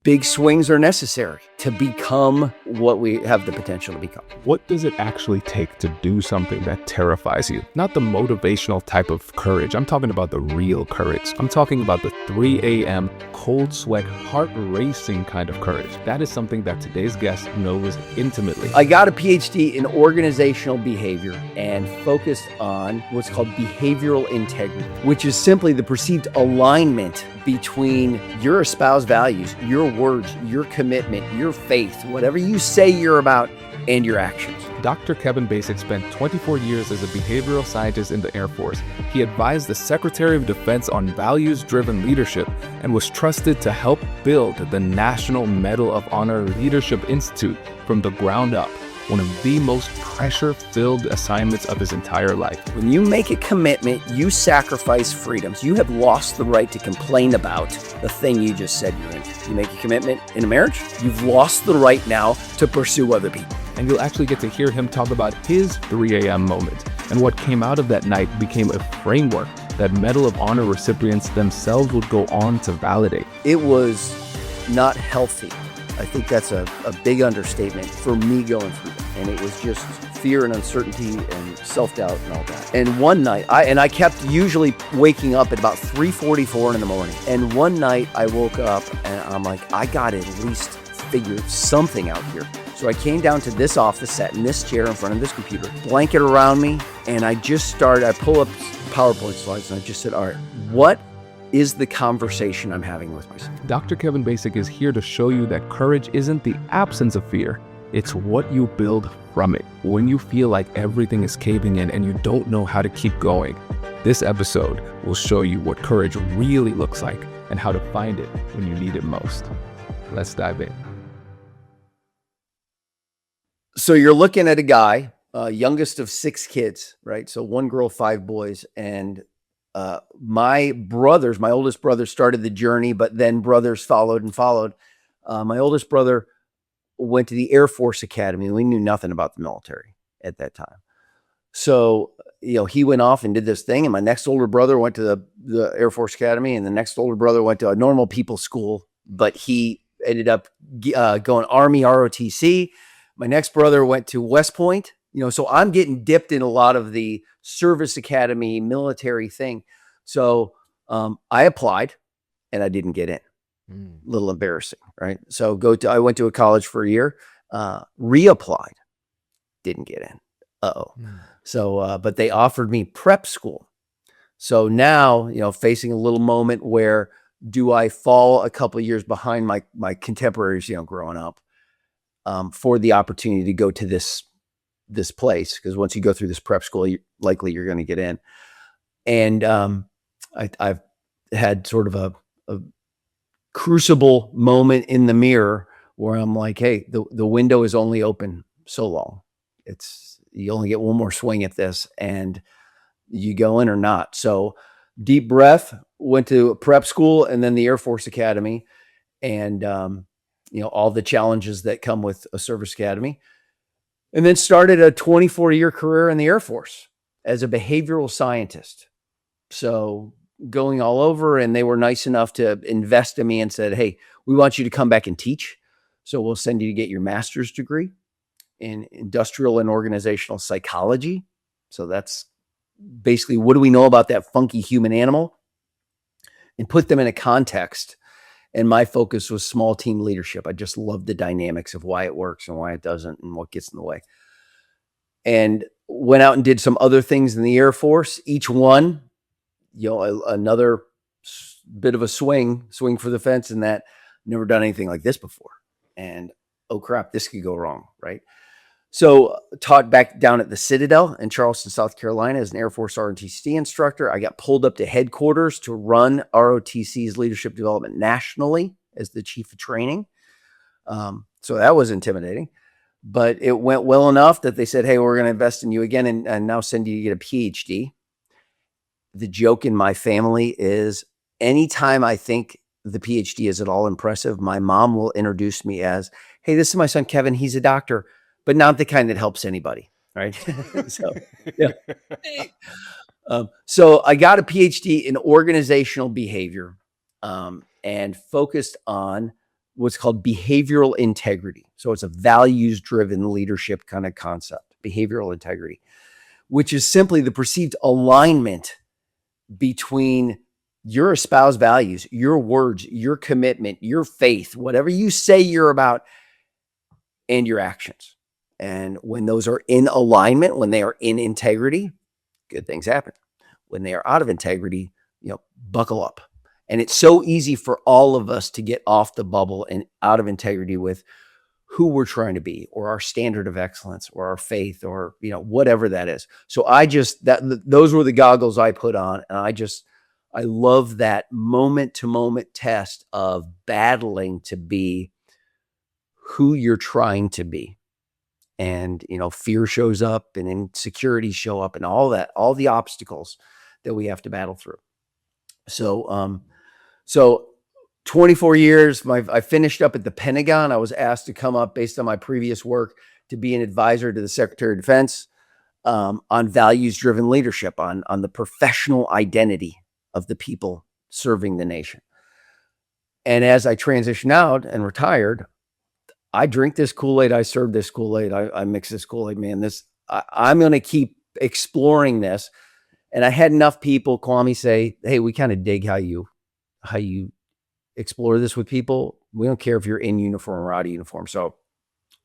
big swings are necessary to become what we have the potential to become. What does it actually take to do something that terrifies you? Not the motivational type of courage. I'm talking about the real courage. I'm talking about the 3 a.m. cold sweat, heart racing kind of courage. That is something that today's guest knows intimately. I got a PhD in organizational behavior and focused on what's called behavioral integrity, which is simply the perceived alignment between your espoused values, your words, your commitment, your faith, whatever you say you're about, and your actions. Dr. Kevin Basik spent 24 years as a behavioral scientist in the Air Force. He advised the Secretary of Defense on values-driven leadership and was trusted to help build the National Medal of Honor Leadership Institute from the ground up, one of the most pressure-filled assignments of his entire life. When you make a commitment, you sacrifice freedoms. You have lost the right to complain about the thing you just said you're in. You make a commitment in a marriage, you've lost the right now to pursue other people. And you'll actually get to hear him talk about his 3 a.m. moment. And what came out of that night became a framework that Medal of Honor recipients themselves would go on to validate. It was not healthy. I think that's a big understatement for me going through that. And it was just fear and uncertainty and self-doubt and all that. And one night, I kept usually waking up at about 3:44 in the morning. And one night I woke up and I'm like, I got to at least figure something out here. So I came down to this office, sat in this chair in front of this computer, blanket around me, and I pull up PowerPoint slides and I just said, all right, what is the conversation I'm having with myself? Dr. Kevin Basik is here to show you that courage isn't the absence of fear. It's what you build from it. When you feel like everything is caving in and you don't know how to keep going, this episode will show you what courage really looks like and how to find it when you need it most. Let's dive in. So you're looking at a guy, youngest of 6 kids, right? So 1 girl, 5 boys. And my oldest brother started the journey, but then brothers followed. My oldest brother went to the Air Force Academy. We knew nothing about the military at that time. So, he went off and did this thing. And my next older brother went to the Air Force Academy, and the next older brother went to a normal people school, but he ended up going Army ROTC. My next brother went to West Point, so I'm getting dipped in a lot of the service academy military thing. So I applied and I didn't get in. A little embarrassing, right? So I went to a college for a year, reapplied, didn't get in. So, but they offered me prep school. So now, facing a little moment where do I fall a couple of years behind my contemporaries, growing up, for the opportunity to go to this place, because once you go through this prep school, you're going to get in. And I've had sort of a crucible moment in the mirror where I'm like, hey, the window is only open so long. You only get one more swing at this, and you go in or not. So deep breath, went to prep school and then the Air Force Academy, and all the challenges that come with a service academy, and then started a 24-year career in the Air Force as a behavioral scientist. So going all over, and they were nice enough to invest in me and said, hey, we want you to come back and teach. So we'll send you to get your master's degree in industrial and organizational psychology. So that's basically, what do we know about that funky human animal, and put them in a context. And my focus was small team leadership. I just love the dynamics of why it works and why it doesn't and what gets in the way. And went out and did some other things in the Air Force. Each one, another bit of a swing for the fence, in that never done anything like this before. And oh crap, this could go wrong, right? So taught back down at the Citadel in Charleston, South Carolina as an Air Force ROTC instructor. I got pulled up to headquarters to run ROTC's leadership development nationally as the chief of training. So that was intimidating, but it went well enough that they said, hey, we're going to invest in you again and now send you to get a PhD. The joke in my family is anytime I think the PhD is at all impressive, my mom will introduce me as, hey, this is my son, Kevin. He's a doctor, but not the kind that helps anybody. Right. So, yeah. So I got a PhD in organizational behavior, and focused on what's called behavioral integrity. So it's a values-driven leadership kind of concept, behavioral integrity, which is simply the perceived alignment between your espoused values, your words, your commitment, your faith, whatever you say you're about, and your actions. And when those are in alignment, when they are in integrity, good things happen. When they are out of integrity, buckle up. And it's so easy for all of us to get off the bubble and out of integrity with who we're trying to be, or our standard of excellence, or our faith, or whatever that is. So those were the goggles I put on, and I love that moment to moment test of battling to be who you're trying to be. And fear shows up, and insecurities show up, and all the obstacles that we have to battle through. So 24 years, I finished up at the Pentagon. I was asked to come up based on my previous work to be an advisor to the Secretary of Defense on values-driven leadership, on the professional identity of the people serving the nation. And as I transitioned out and retired, I drink this Kool-Aid. I serve this Kool-Aid. I mix this Kool-Aid, man. I'm going to keep exploring this. And I had enough people call me, say, hey, we kind of dig how you explore this with people. We don't care if you're in uniform or out of uniform. So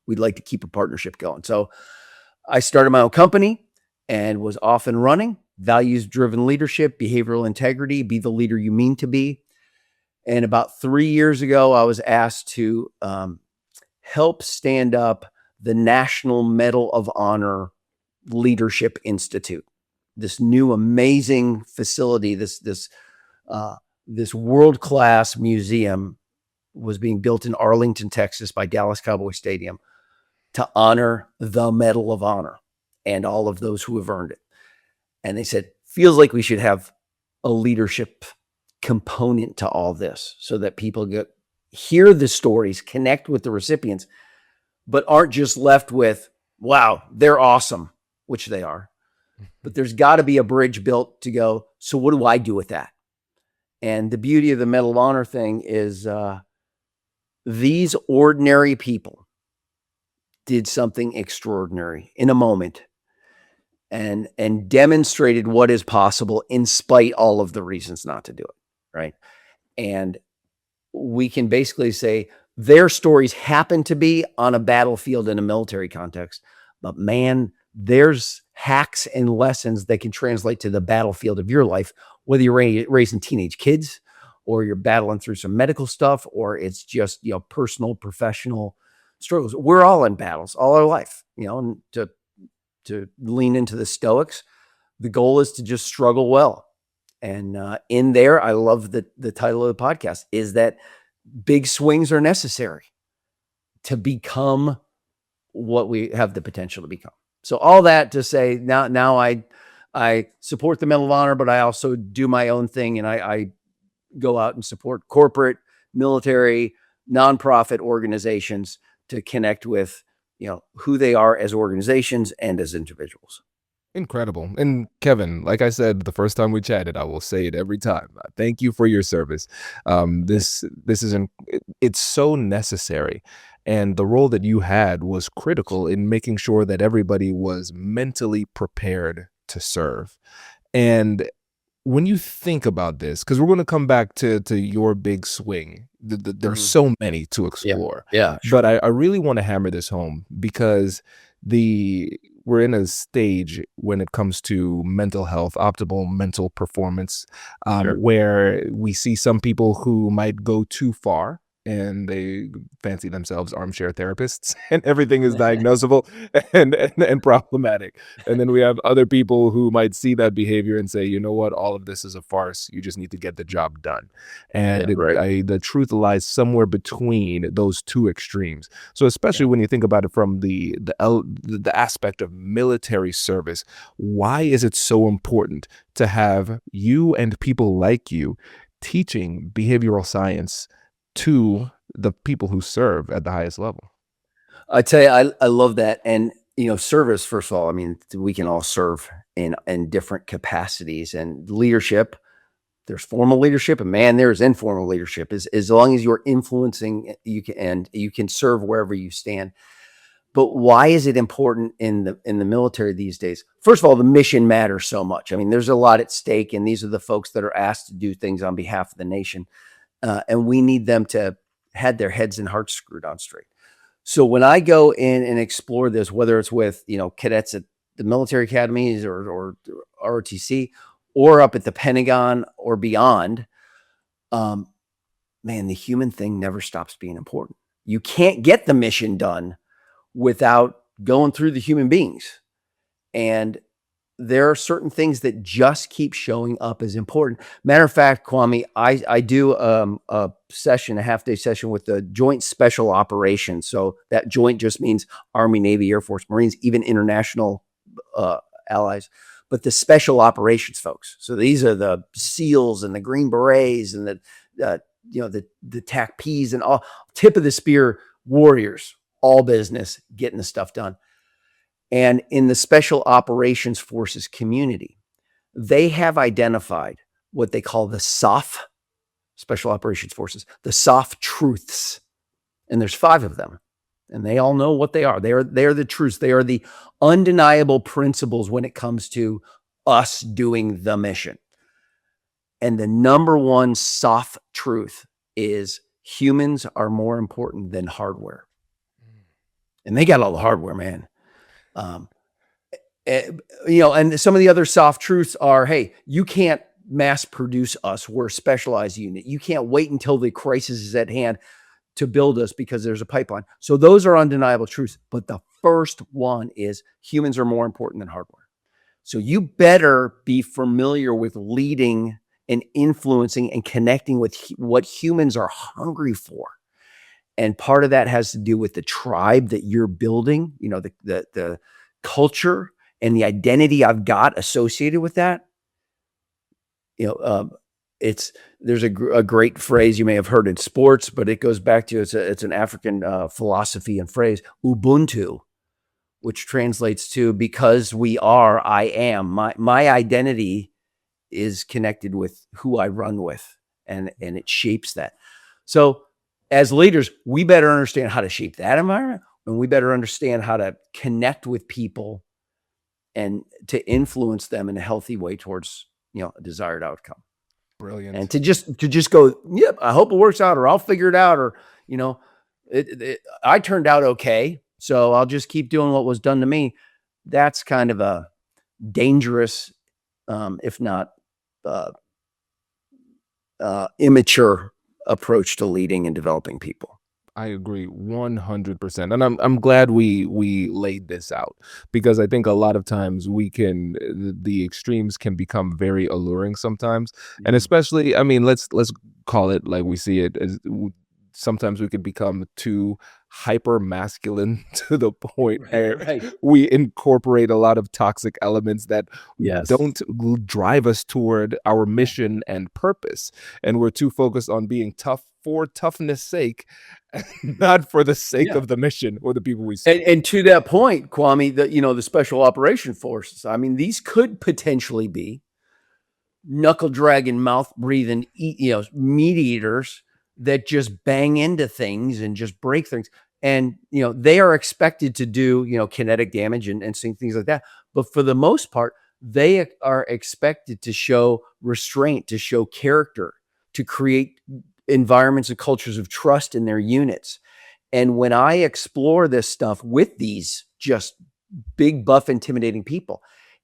we'd like to keep a partnership going. So I started my own company and was off and running. Values-driven leadership, behavioral integrity, be the leader you mean to be. And about 3 years ago, I was asked to help stand up the National Medal of Honor Leadership Institute, this new amazing facility, this world-class museum was being built in Arlington, Texas by Dallas Cowboy Stadium to honor the Medal of Honor and all of those who have earned it. And they said, feels like we should have a leadership component to all this so that people hear the stories, connect with the recipients, but aren't just left with, wow, they're awesome, which they are. But there's got to be a bridge built to go, so what do I do with that? And the beauty of the Medal of Honor thing is these ordinary people did something extraordinary in a moment and demonstrated what is possible in spite all of the reasons not to do it, right? And we can basically say their stories happen to be on a battlefield in a military context, but man, there's hacks and lessons that can translate to the battlefield of your life, whether you're raising teenage kids or you're battling through some medical stuff, or it's just, personal, professional struggles. We're all in battles all our life, and to lean into the Stoics, the goal is to just struggle well. And in there, I love the title of the podcast is that big swings are necessary to become what we have the potential to become. So all that to say, now I support the Medal of Honor, but I also do my own thing, and I go out and support corporate, military, nonprofit organizations to connect with who they are as organizations and as individuals. Incredible. And Kevin, like I said the first time we chatted, I will say it every time. Thank you for your service. This it's so necessary. And the role that you had was critical in making sure that everybody was mentally prepared to serve. And when you think about this, because we're going to come back to your big swing, there's so many to explore. Yeah, sure. But I really want to hammer this home because we're in a stage when it comes to mental health, optimal mental performance, where we see some people who might go too far and they fancy themselves armchair therapists and everything is diagnosable and problematic. And then we have other people who might see that behavior and say, you know what, all of this is a farce. You just need to get the job done. And the truth lies somewhere between those two extremes. So especially when you think about it from the aspect of military service, why is it so important to have you and people like you teaching behavioral science to the people who serve at the highest level? I tell you, I love that. And, service, first of all, I mean, we can all serve in different capacities, and leadership, There's formal leadership, and man, there's informal leadership. As long as you're influencing, you can serve wherever you stand. But why is it important in the military these days? First of all, the mission matters so much. I mean, there's a lot at stake, and these are the folks that are asked to do things on behalf of the nation, and we need them to have their heads and hearts screwed on straight. So when I go in and explore this, whether it's with cadets at the military academies or ROTC, or up at the Pentagon or beyond, man, the human thing never stops being important. You can't get the mission done without going through the human beings. And there are certain things that just keep showing up as important. Matter of fact, Kwame, I do a half-day session with the Joint Special Operations. So that joint just means Army, Navy, Air Force, Marines, even international allies, but the special operations folks. So these are the SEALs and the Green Berets and the TACPs and all tip of the spear warriors, all business, getting the stuff done. And in the Special Operations Forces community, they have identified what they call the SOF, Special Operations Forces, the SOF truths. And there's 5 of them. And they all know what they are. They are the truths. They are the undeniable principles when it comes to us doing the mission. And the number one SOF truth is humans are more important than hardware. And they got all the hardware, man. And some of the other soft truths are, hey, you can't mass produce us. We're a specialized unit. You can't wait until the crisis is at hand to build us because there's a pipeline. So those are undeniable truths. But the first one is humans are more important than hardware. So you better be familiar with leading and influencing and connecting with what humans are hungry for. And part of that has to do with the tribe that you're building, the culture and the identity I've got associated with that. There's a great phrase you may have heard in sports, but it goes back to it's an African philosophy and phrase, Ubuntu, which translates to because we are, I am. My identity is connected with who I run with, and it shapes that. So as leaders, we better understand how to shape that environment, and we better understand how to connect with people and to influence them in a healthy way towards, a desired outcome. Brilliant. And to just go, yep, I hope it works out, or I'll figure it out, or, I turned out okay, so I'll just keep doing what was done to me. That's kind of a dangerous, if not immature approach to leading and developing people. I agree 100%. And I'm glad we laid this out, because I think a lot of times the extremes can become very alluring sometimes. And especially, I mean, let's call it like we see it as sometimes we could become too hyper masculine to the point where we incorporate a lot of toxic elements that don't drive us toward our mission and purpose. And we're too focused on being tough for toughness sake, not for the sake of the mission or the people we serve. And to that point, Kwame, the Special Operation Forces, I mean, these could potentially be knuckle dragging, mouth breathing, meat eaters that just bang into things and just break things. And, they are expected to do, kinetic damage and things like that. But for the most part, they are expected to show restraint, to show character, to create environments and cultures of trust in their units. And when I explore this stuff with these just big, buff, intimidating people,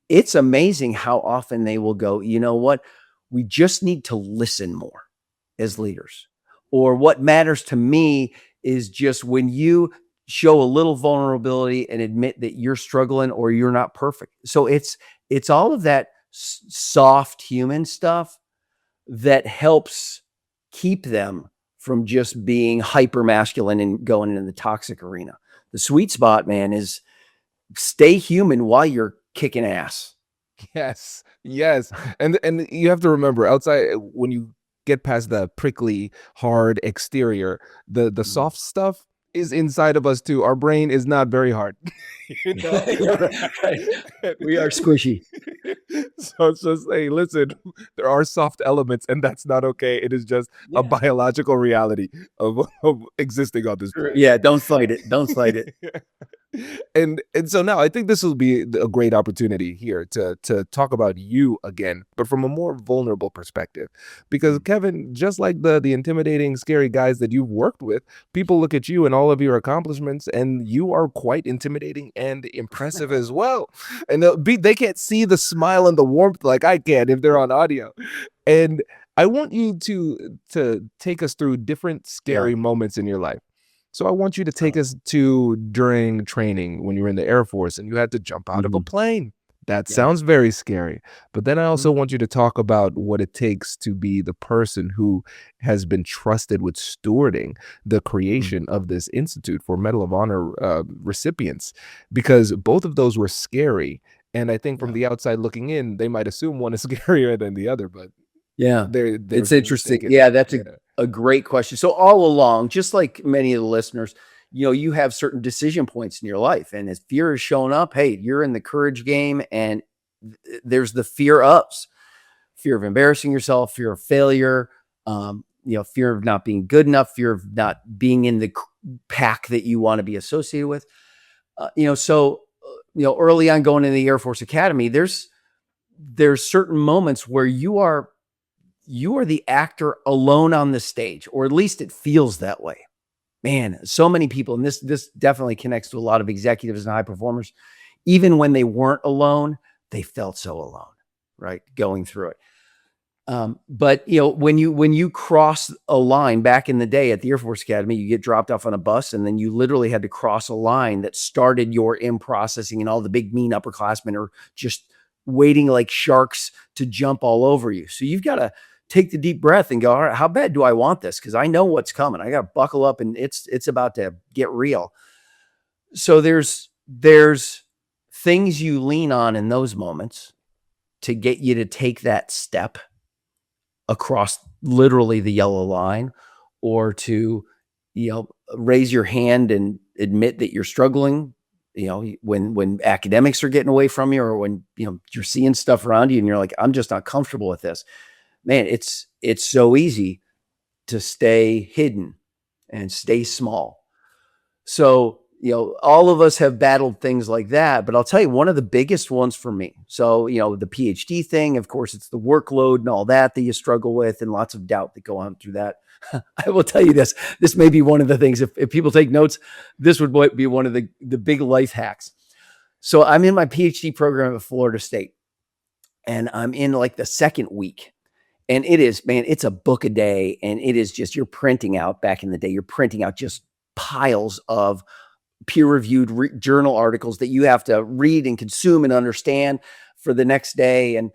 it's amazing how often they will go, you know what? We just need to listen more as leaders. Or what matters to me is just when you show a little vulnerability and admit that you're struggling or you're not perfect. So it's all of that soft human stuff that helps keep them from just being hyper masculine and going into the toxic arena. The sweet spot, man, is stay human while you're kicking ass. Yes. And you have to remember, outside, when you get past the prickly, hard exterior, the soft stuff is inside of us too. Our brain is not very hard. Right. We are squishy. So it's just, hey, listen, there are soft elements, and that's not okay. It is just a Yeah. biological reality of existing on this planet. Yeah, don't fight it. Don't fight it. And so now I think this will be a great opportunity here to talk about you again, but from a more vulnerable perspective. Because Kevin, just like the intimidating, scary guys that you've worked with, people look at you and all of your accomplishments, and you are quite intimidating and impressive as well. And they can't see the smile and the warmth like I can if they're on audio. And I want you to take us through different Yeah. scary moments in your life. So I want you to take us to during training when you were in the Air Force and you had to jump out of a Mhm. plane. That Yeah. sounds very scary. But then I also Mhm. want you to talk about what it takes to be the person who has been trusted with stewarding the Mhm. creation of this institute for Medal of Honor recipients, because both of those were scary. And I think from Yeah. the outside looking in, they might assume one is scarier than the other, but Yeah. they're It's interesting. mistaken. Yeah, that's Yeah. a great question. So all along, just like many of the listeners, you have certain decision points in your life. And as fear is showing up, hey, you're in the courage game, and there's the fear of embarrassing yourself, fear of failure, fear of not being good enough, fear of not being in the pack that you want to be associated with. Early on going in the Air Force Academy, there's certain moments where you are the actor alone on the stage, or at least it feels that way. Man, so many people, and this definitely connects to a lot of executives and high performers. Even when they weren't alone, they felt so alone, right? Going through it. But when you cross a line back in the day at the Air Force Academy, you get dropped off on a bus, and then you literally had to cross a line that started your in processing, and all the big mean upperclassmen are just waiting like sharks to jump all over you. So you've got to take the deep breath and go, all right, how bad do I want this? Because I know what's coming. I got to buckle up, and it's about to get real. So there's things you lean on in those moments to get you to take that step across literally the yellow line, or to raise your hand and admit that you're struggling, when academics are getting away from you, or when you're seeing stuff around you and you're like, I'm just not comfortable with this. Man, it's so easy to stay hidden and stay small. So, all of us have battled things like that, but I'll tell you one of the biggest ones for me. So, the PhD thing, of course, it's the workload and all that you struggle with, and lots of doubt that go on through that. I will tell you this. This may be one of the things, if people take notes, this would be one of the big life hacks. So I'm in my PhD program at Florida State, and I'm in like the second week. And it is, man, it's a book a day. And it is just, you're printing out, back in the day, you're printing out just piles of peer-reviewed journal articles that you have to read and consume and understand for the next day. And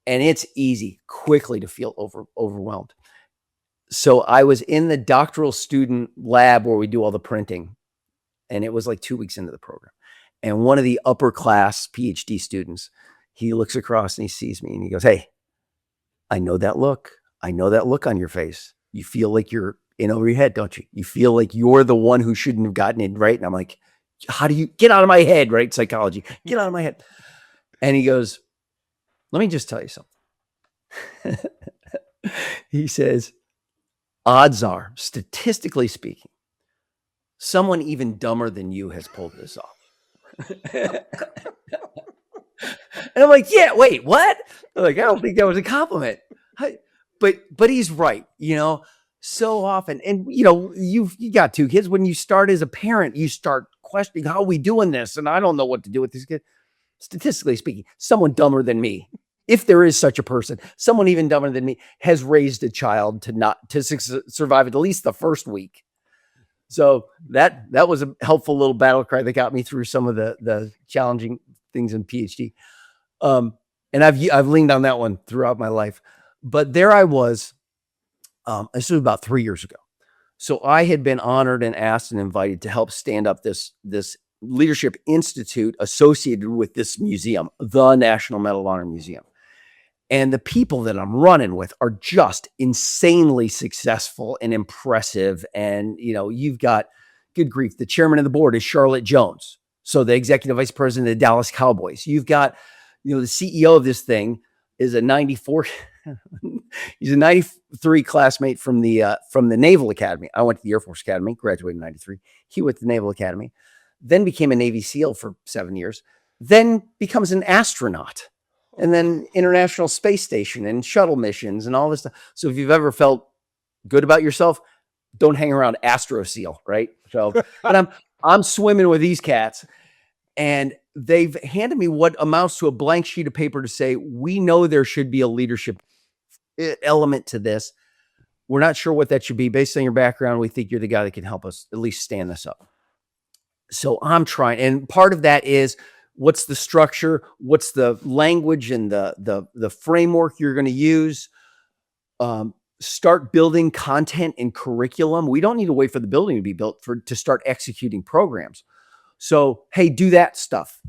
it's easy quickly to feel overwhelmed. So I was in the doctoral student lab where we do all the printing, and it was like 2 weeks into the program. And one of the upper class PhD students, he looks across and he sees me and he goes, "Hey, I know that look. I know that look on your face. You feel like you're in over your head, don't you? You feel like you're the one who shouldn't have gotten in, right?" And I'm like, "How do you get out of my head?" Right? Psychology, get out of my head. And he goes, "Let me just tell you something." He says, "Odds are, statistically speaking, someone even dumber than you has pulled this off." And I'm like, "Yeah, wait, what?" I'm like, "I don't think that was a compliment." But he's right, so often. And you got two kids. When you start as a parent, you start questioning, how are we doing this? And I don't know what to do with this kid. Statistically speaking, someone dumber than me, if there is such a person, someone even dumber than me, has raised a child to survive at least the first week. So that was a helpful little battle cry that got me through some of the challenging things in PhD. And I've leaned on that one throughout my life. But there I was. This was about 3 years ago. So I had been honored and asked and invited to help stand up this leadership institute associated with this museum, the National Medal of Honor Museum. And the people that I'm running with are just insanely successful and impressive. And, you've got, good grief, the chairman of the board is Charlotte Jones. So the executive vice president of the Dallas Cowboys. You've got, the CEO of this thing is a 94. He's a 93 classmate from the Naval Academy. I went to the Air Force Academy, graduated in 93. He went to the Naval Academy, then became a Navy SEAL for 7 years, then becomes an astronaut, and then International Space Station and shuttle missions and all this stuff. So if you've ever felt good about yourself, don't hang around Astro SEAL, right? So, but I'm swimming with these cats, and they've handed me what amounts to a blank sheet of paper to say, we know there should be a leadership element to this. We're not sure what that should be. Based on your background, we think you're the guy that can help us at least stand this up. So I'm trying, and part of that is, what's the structure? What's the language and the framework you're going to use? Start building content and curriculum. We don't need to wait for the building to be built to start executing programs. So, hey, do that stuff.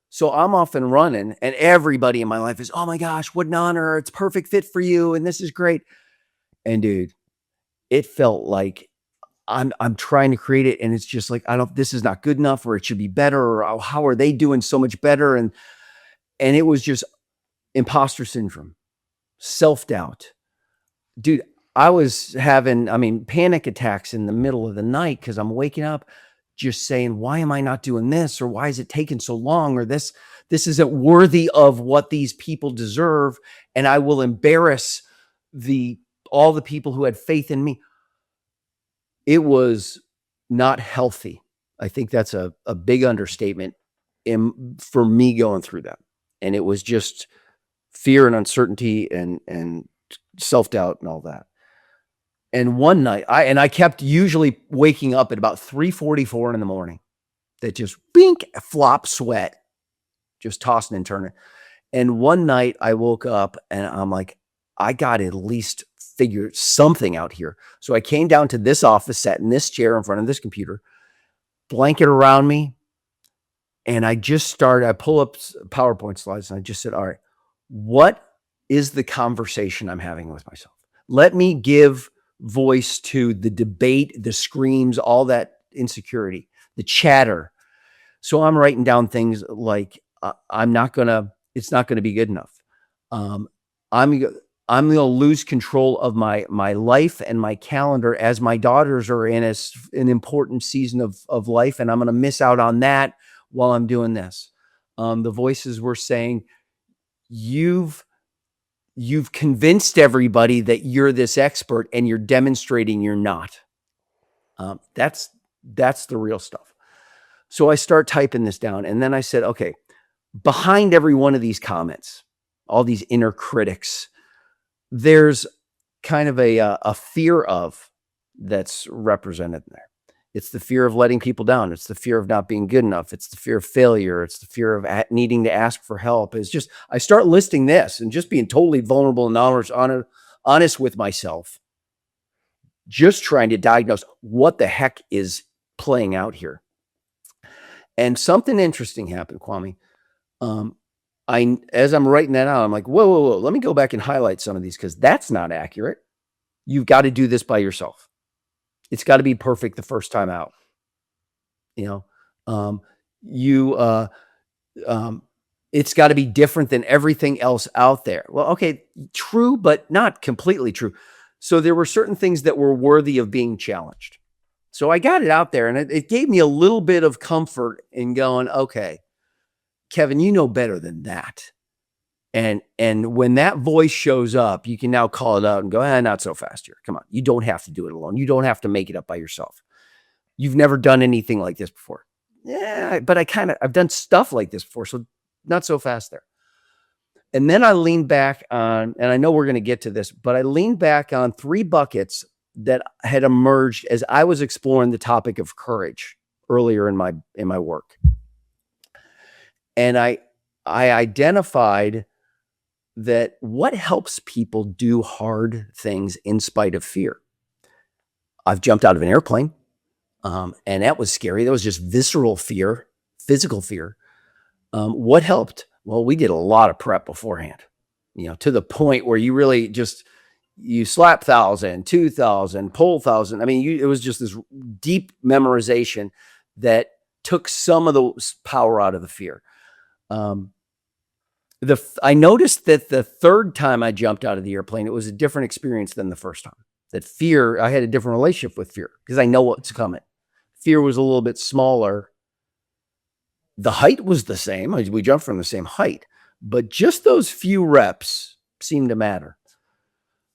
So I'm off and running, and everybody in my life is, oh my gosh, what an honor. It's perfect fit for you. And this is great. And dude, it felt like I'm trying to create it. And it's just like, this is not good enough, or it should be better, or oh, how are they doing so much better? And it was just imposter syndrome, self-doubt. Dude, I was having, panic attacks in the middle of the night because I'm waking up just saying, why am I not doing this? Or why is it taking so long? Or this isn't worthy of what these people deserve. And I will embarrass all the people who had faith in me. It was not healthy. I think that's a big understatement for me going through that. And it was just fear and uncertainty and self-doubt and all that. And one night, I kept usually waking up at about 3:44 in the morning, that just bink, flop sweat, just tossing and turning. And one night I woke up and I'm like, I got to at least figure something out here. So I came down to this office, sat in this chair in front of this computer, blanket around me. And I pull up PowerPoint slides and I just said, all right, what is the conversation I'm having with myself? Let me give voice to the debate, the screams, all that insecurity, the chatter. So I'm writing down things like, it's not going to be good enough. I'm going to lose control of my life and my calendar as my daughters are in an important season of life. And I'm going to miss out on that while I'm doing this. The voices were saying, you've convinced everybody that you're this expert and you're demonstrating you're not. That's the real stuff. So I start typing this down, and then I said, okay, behind every one of these comments, all these inner critics, there's kind of a fear of that's represented there. It's the fear of letting people down. It's the fear of not being good enough. It's the fear of failure. It's the fear of needing to ask for help. It's just, I start listing this and just being totally vulnerable and honest with myself. Just trying to diagnose what the heck is playing out here. And something interesting happened, Kwame. As I'm writing that out, I'm like, whoa. Let me go back and highlight some of these, because that's not accurate. You've got to do this by yourself. It's got to be perfect the first time out. It's got to be different than everything else out there. Well, okay, true, but not completely true. So there were certain things that were worthy of being challenged. So I got it out there, and it gave me a little bit of comfort in going, okay, Kevin, you know better than that. And when that voice shows up, you can now call it out and go, not so fast here. Come on. You don't have to do it alone. You don't have to make it up by yourself. You've never done anything like this before. Yeah, but I've done stuff like this before, so not so fast there. And then I leaned back on, and I know we're going to get to this, but I leaned back on 3 buckets that had emerged as I was exploring the topic of courage earlier in my work. And I identified that what helps people do hard things in spite of fear. I've jumped out of an airplane, and that was scary. That was just visceral fear, physical fear. What helped? Well, we did a lot of prep beforehand, to the point where you really just, you slap 1,000, 2,000, pull 1,000. It was just this deep memorization that took some of the power out of the fear. I noticed that the third time I jumped out of the airplane, it was a different experience than the first time. That fear, I had a different relationship with fear because I know what's coming. Fear was a little bit smaller. The height was the same. We jumped from the same height, but just those few reps seemed to matter.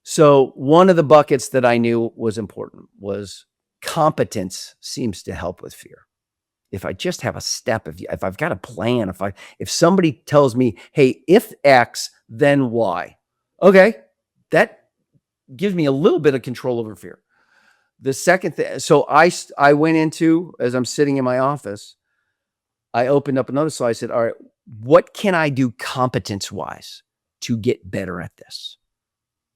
So one of the buckets that I knew was important was competence seems to help with fear. If I just have a step, if I've got a plan, if somebody tells me, hey, if X, then Y, okay, that gives me a little bit of control over fear. The second thing, so I went into, as I'm sitting in my office, I opened up another slide. I said, all right, what can I do competence-wise to get better at this?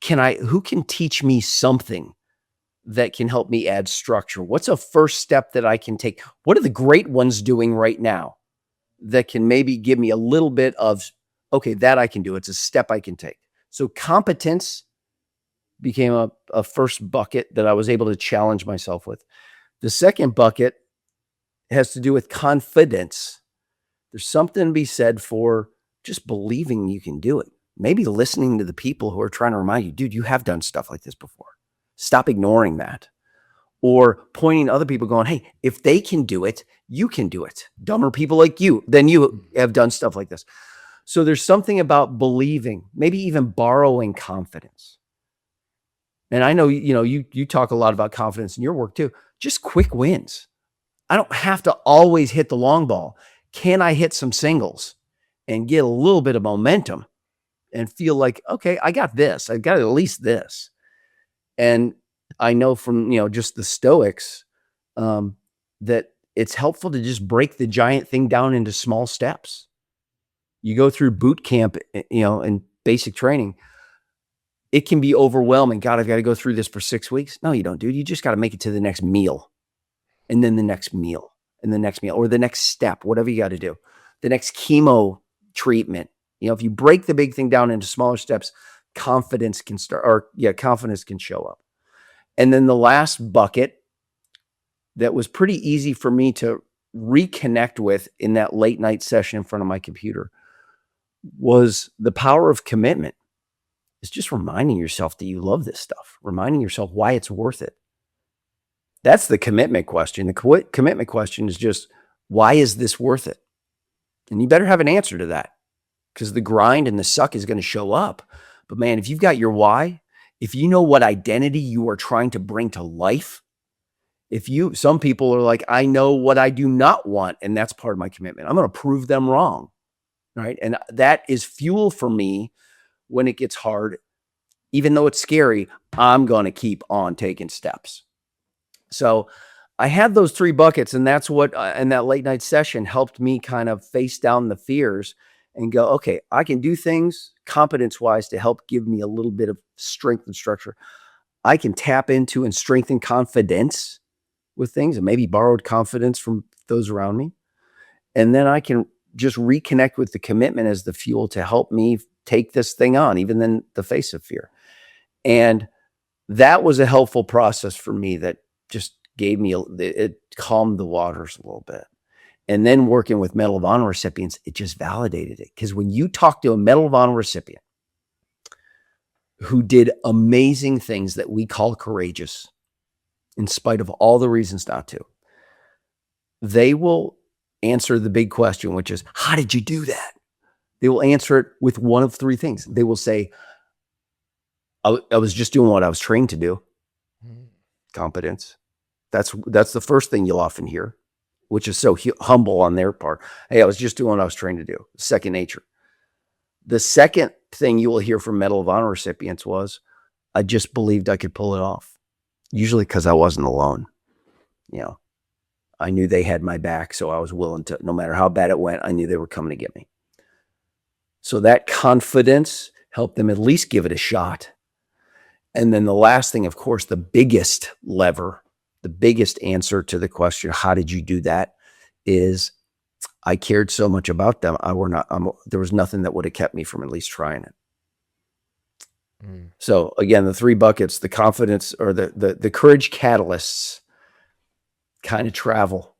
Who can teach me something that can help me add structure? What's a first step that I can take? What are the great ones doing right now that can maybe give me a little bit of, okay, that I can do. It's a step I can take. So competence became a first bucket that I was able to challenge myself with. The second bucket has to do with confidence. There's something to be said for just believing you can do it. Maybe listening to the people who are trying to remind you, dude, you have done stuff like this before. Stop ignoring that. Or pointing to other people going, hey, if they can do it, you can do it. Dumber people like you, then you have done stuff like this. So there's something about believing, maybe even borrowing confidence. And I know, you talk a lot about confidence in your work too. Just quick wins. I don't have to always hit the long ball. Can I hit some singles and get a little bit of momentum and feel like, okay, I got this. I got at least this. And I know from, just the Stoics, that it's helpful to just break the giant thing down into small steps. You go through boot camp, and basic training. It can be overwhelming. God, I've got to go through this for 6 weeks. No, you don't, dude. You just got to make it to the next meal, and then the next meal, and the next meal, or the next step, whatever you got to do. The next chemo treatment. If you break the big thing down into smaller steps, confidence can show up. And then the last bucket that was pretty easy for me to reconnect with in that late night session in front of my computer was the power of commitment. It's just reminding yourself that you love this stuff, reminding yourself why it's worth it. That's the commitment question. The commitment question is just, why is this worth it? And you better have an answer to that, because the grind and the suck is going to show up. But man, if you've got your why, if you know what identity you are trying to bring to life, some people are like, I know what I do not want, and that's part of my commitment. I'm going to prove them wrong, right? And that is fuel for me when it gets hard. Even though it's scary, I'm going to keep on taking steps. So I had those three buckets, and that's what in that late night session helped me kind of face down the fears and go, okay, I can do things competence-wise to help give me a little bit of strength and structure. I can tap into and strengthen confidence with things, and maybe borrowed confidence from those around me. And then I can just reconnect with the commitment as the fuel to help me take this thing on, even in the face of fear. And that was a helpful process for me that just gave me, it calmed the waters a little bit. And then working with Medal of Honor recipients, it just validated it. Because when you talk to a Medal of Honor recipient who did amazing things that we call courageous, in spite of all the reasons not to, they will answer the big question, which is, how did you do that? They will answer it with one of three things. They will say, I was just doing what I was trained to do. Competence. That's the first thing you'll often hear, which is so humble on their part. Hey, I was just doing what I was trained to do. Second nature. The second thing you will hear from Medal of Honor recipients was, I just believed I could pull it off. Usually because I wasn't alone. I knew they had my back, so I was willing to, no matter how bad it went, I knew they were coming to get me. So that confidence helped them at least give it a shot. And then the last thing, of course, the biggest lever, the biggest answer to the question, how did you do that, is I cared so much about them. There was nothing that would have kept me from at least trying it. So again, the three buckets, the confidence or the courage catalysts kind of travel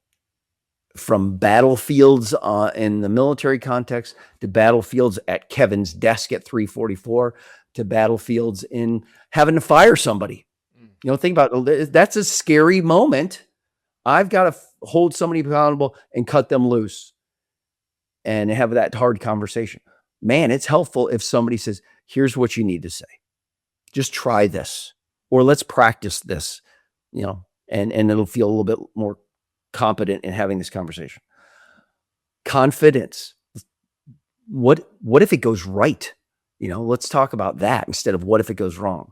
from battlefields in the military context to battlefields at Kevin's desk at 344 to battlefields in having to fire somebody. Think about it. That's a scary moment. I've got to hold somebody accountable and cut them loose and have that hard conversation. Man, it's helpful if somebody says, here's what you need to say. Just try this, or let's practice this, and it'll feel a little bit more competent in having this conversation. Confidence. What if it goes right? Let's talk about that instead of what if it goes wrong.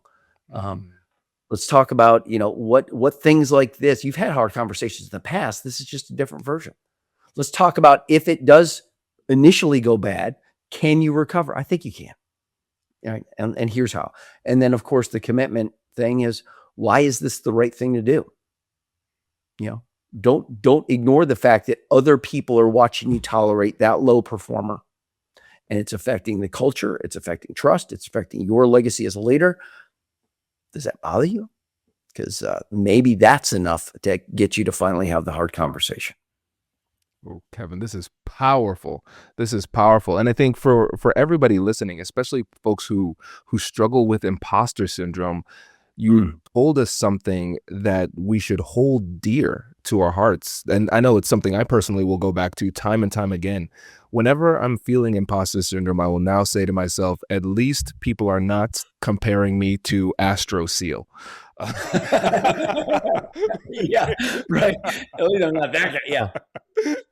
Let's talk about, what things like this. You've had hard conversations in the past. This is just a different version. Let's talk about if it does initially go bad, can you recover? I think you can. All right. And here's how. And then, of course, the commitment thing is, why is this the right thing to do? Don't ignore the fact that other people are watching you tolerate that low performer. And it's affecting the culture. It's affecting trust. It's affecting your legacy as a leader. Does that bother you? Because maybe that's enough to get you to finally have the hard conversation. Oh, Kevin, this is powerful. This is powerful. And I think for everybody listening, especially folks who struggle with imposter syndrome, you told us something that we should hold dear to our hearts. And I know it's something I personally will go back to time and time again. Whenever I'm feeling imposter syndrome, I will now say to myself, at least people are not comparing me to Astro SEAL. Yeah, right. At least I'm not that guy. Yeah.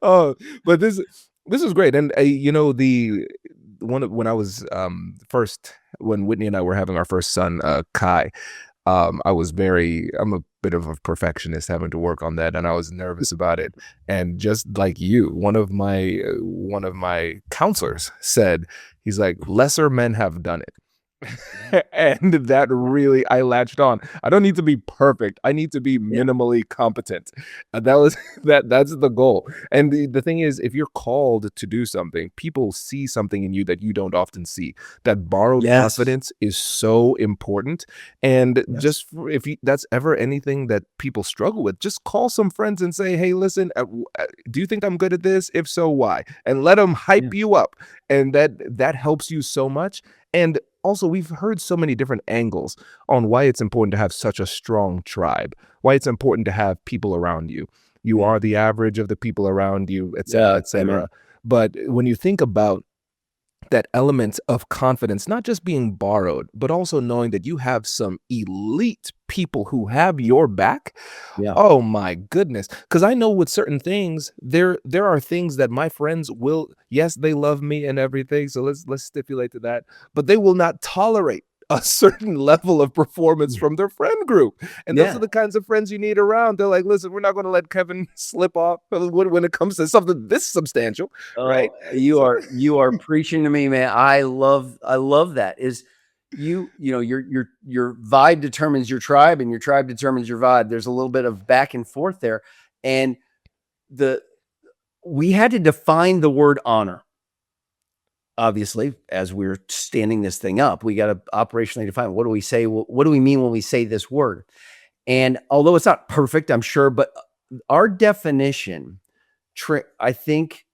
Oh, but this is great. And the one when I was first, when Whitney and I were having our first son, Kai, I'm a bit of a perfectionist, having to work on that, and I was nervous about it. And just like you, one of my counselors said, he's like, lesser men have done it. And that really, I latched on. I don't need to be perfect. I need to be minimally competent. That's the goal. And the thing is, if you're called to do something, people see something in you that you don't often see. That borrowed confidence is so important. And if that's ever anything that people struggle with, just call some friends and say, hey, listen, do you think I'm good at this? If so, why? And let them hype you up. And that helps you so much. And also, we've heard so many different angles on why it's important to have such a strong tribe, why it's important to have people around you. You are the average of the people around you, et cetera, et cetera. But when you think about that element of confidence, not just being borrowed, but also knowing that you have some elite people who have your back. Yeah. Oh my goodness. Because I know with certain things, there are things that my friends will, yes, they love me and everything. So let's stipulate to that, but they will not tolerate a certain level of performance from their friend group. And those are the kinds of friends you need around. They're like, listen, we're not going to let Kevin slip off when it comes to something this substantial, right? You are preaching to me, man. I love that. Is your vibe determines your tribe, and your tribe determines your vibe. There's a little bit of back and forth there. And we had to define the word honor. Obviously, as we're standing this thing up, we got to operationally define, what do we say? What do we mean when we say this word? And although it's not perfect, I'm sure, but our definition, I think,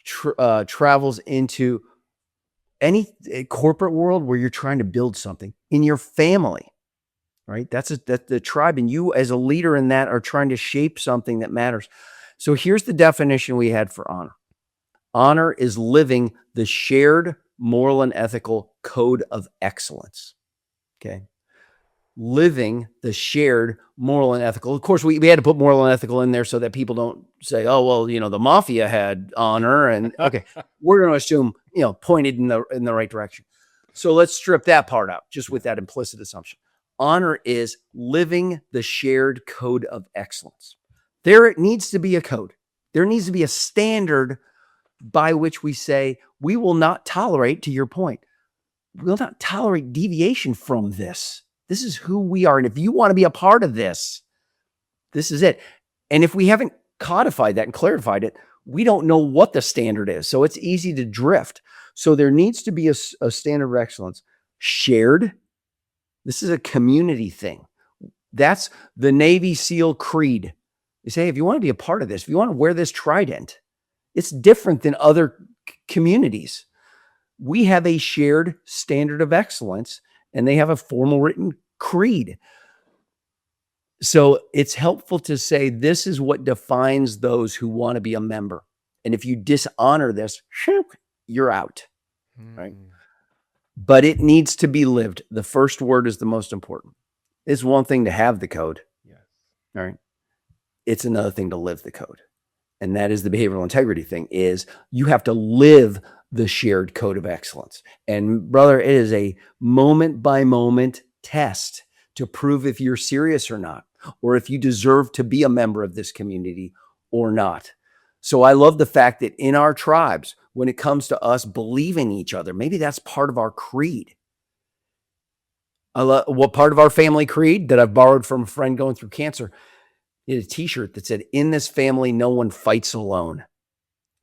travels into any corporate world where you're trying to build something in your family, right? That's the tribe, and you as a leader in that are trying to shape something that matters. So here's the definition we had for honor. Honor is living the shared moral and ethical code of excellence. Okay. Living the shared moral and ethical. Of course, we had to put moral and ethical in there so that people don't say, oh, well, the mafia had honor. And okay, we're going to assume, pointed in the right direction. So let's strip that part out just with that implicit assumption. Honor is living the shared code of excellence. There needs to be a code. There needs to be a standard by which we say, we will not tolerate, to your point, we'll not tolerate deviation from this. This is who we are. And if you want to be a part of this, this is it. And if we haven't codified that and clarified it, we don't know what the standard is. So it's easy to drift. So there needs to be a standard of excellence shared. This is a community thing. That's the Navy SEAL creed. They say, hey, if you want to be a part of this, if you want to wear this trident, it's different than other communities. We have a shared standard of excellence, and they have a formal written creed. So it's helpful to say this is what defines those who want to be a member. And if you dishonor this, you're out, right? But it needs to be lived. The first word is the most important. It's one thing to have the code. Yes. All right. It's another thing to live the code. And that is the behavioral integrity thing, is you have to live the shared code of excellence. And brother, it is a moment by moment test to prove if you're serious or not, or if you deserve to be a member of this community or not. So I love the fact that in our tribes, when it comes to us believing each other, maybe that's part of our creed. I love what part of our family creed that I've borrowed from a friend going through cancer. He had a t-shirt that said, in this family, no one fights alone.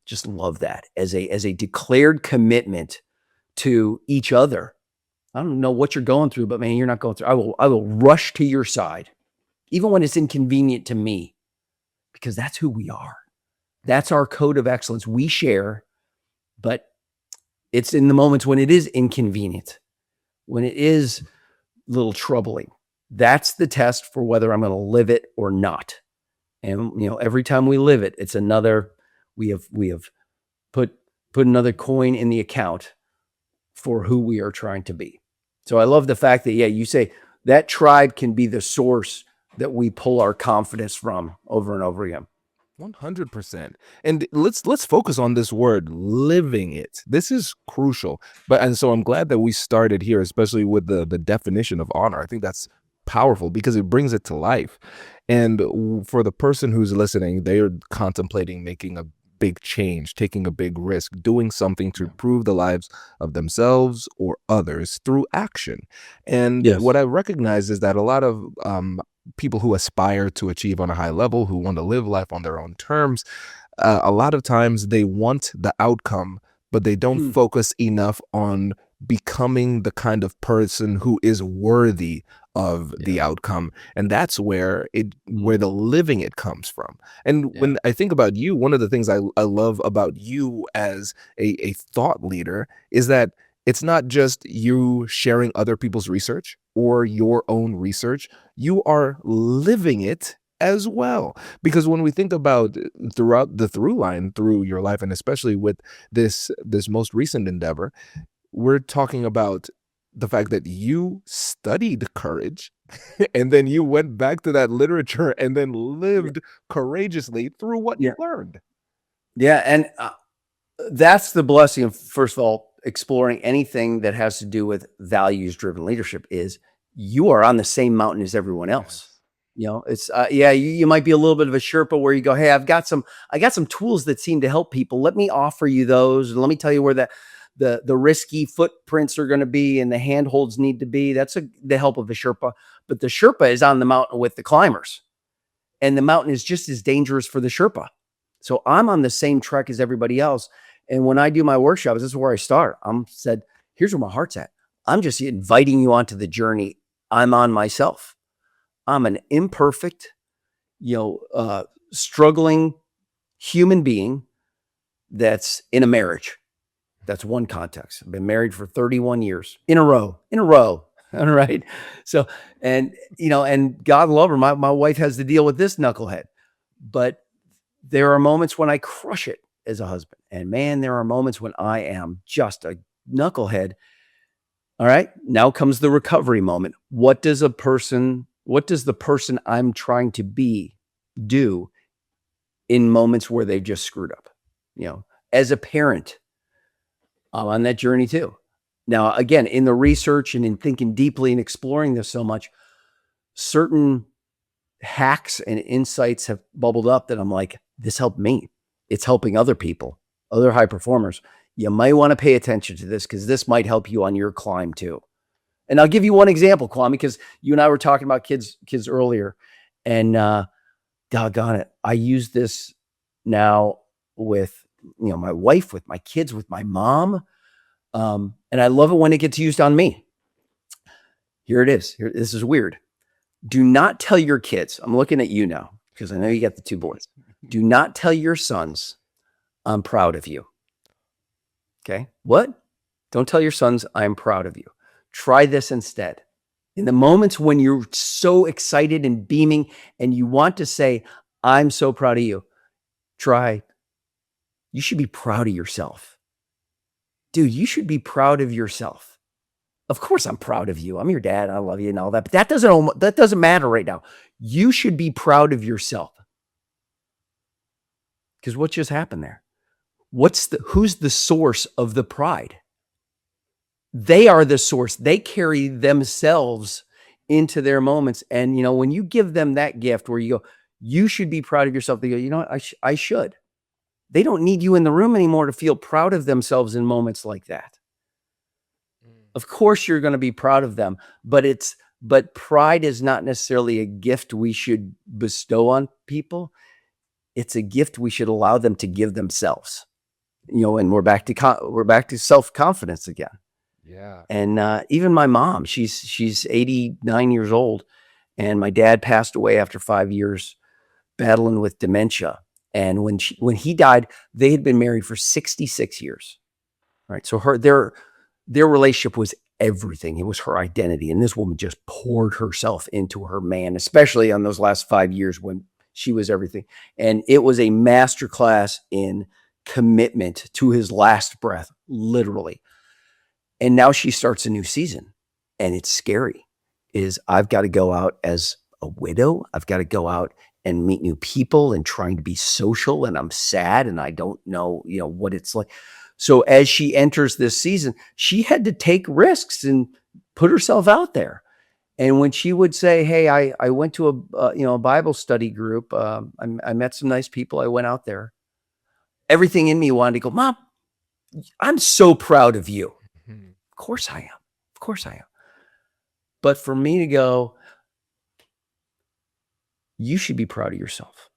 Just love that as a declared commitment to each other. I don't know what you're going through, but man, you're not going through. I will rush to your side, even when it's inconvenient to me, because that's who we are. That's our code of excellence. We share, but it's in the moments when it is inconvenient, when it is a little troubling. That's the test for whether I'm going to live it or not. And every time we live it, it's another. We have put another coin in the account for who we are trying to be. So I love the fact that you say that tribe can be the source that we pull our confidence from over and over again. 100%. And let's focus on this word, living it. This is crucial. And so I'm glad that we started here, especially with the definition of honor. I think that's powerful because it brings it to life. And for the person who's listening, they are contemplating making a big change, taking a big risk, doing something to improve the lives of themselves or others through action. And what I recognize is that a lot of people who aspire to achieve on a high level, who want to live life on their own terms, a lot of times they want the outcome, but they don't focus enough on becoming the kind of person who is worthy of the outcome. And that's where the living it comes from. And when I think about you, one of the things I love about you as a thought leader is that it's not just you sharing other people's research or your own research. You are living it as well. Because when we think about throughout the through line through your life, and especially with this most recent endeavor, we're talking about the fact that you studied courage and then you went back to that literature and then lived courageously through what you learned. Yeah. And that's the blessing of, first of all, exploring anything that has to do with values-driven leadership is you are on the same mountain as everyone else. It's you might be a little bit of a Sherpa where you go, hey, I got some tools that seem to help people. Let me offer you those. And let me tell you where the risky footprints are going to be and the handholds need to be. That's the help of a Sherpa. But the Sherpa is on the mountain with the climbers. And the mountain is just as dangerous for the Sherpa. So I'm on the same trek as everybody else. And when I do my workshops, this is where I start. I'm said, here's where my heart's at. I'm just inviting you onto the journey I'm on myself. I'm an imperfect, struggling human being that's in a marriage. That's one context. I've been married for 31 years in a row. All right. So, and God love her. My wife has to deal with this knucklehead, but there are moments when I crush it as a husband. And man, there are moments when I am just a knucklehead. All right. Now comes the recovery moment. What does the person I'm trying to be do in moments where they've just screwed up? As a parent, I'm on that journey too. Now, again, in the research and in thinking deeply and exploring this so much, certain hacks and insights have bubbled up that I'm like, this helped me. It's helping other people, other high performers. You might want to pay attention to this because this might help you on your climb too. And I'll give you one example, Kwame, because you and I were talking about kids earlier, and doggone it, I use this now with my wife, with my kids, with my mom, and I love it when it gets used on me. Here it is. This is weird. Do not tell your kids. I'm looking at you now. because I know you got the two boys. Do not tell your sons, I'm proud of you. Okay. What? Don't tell your sons, I'm proud of you. Try this instead. In the moments when you're so excited and beaming and you want to say, I'm so proud of you, try, you should be proud of yourself. Dude, you should be proud of yourself. Of course, I'm proud of you. I'm your dad. I love you and all that. But that doesn't matter right now. You should be proud of yourself. Because what just happened there? Who's the source of the pride? They are the source. They carry themselves into their moments. And, when you give them that gift where you go, you should be proud of yourself. They go, you know what? I should. They don't need you in the room anymore to feel proud of themselves in moments like that. Of course, you're going to be proud of them, but pride is not necessarily a gift we should bestow on people. It's a gift we should allow them to give themselves. And we're back to self-confidence again. Yeah. And even my mom, she's 89 years old, and my dad passed away after 5 years battling with dementia. And when he died, they had been married for 66 years. Right? So their relationship was everything. It was her identity. And this woman just poured herself into her man, especially on those last 5 years when she was everything. And it was a masterclass in commitment to his last breath, literally. And now she starts a new season, and it's scary. I've got to go out as a widow. I've got to go out and meet new people and trying to be social. And I'm sad and I don't know, what it's like. So as she enters this season, she had to take risks and put herself out there. And when she would say, hey, I went to a Bible study group. I met some nice people. I went out there. Everything in me wanted to go, Mom, I'm so proud of you. Of course I am. Of course I am. But for me to go, you should be proud of yourself.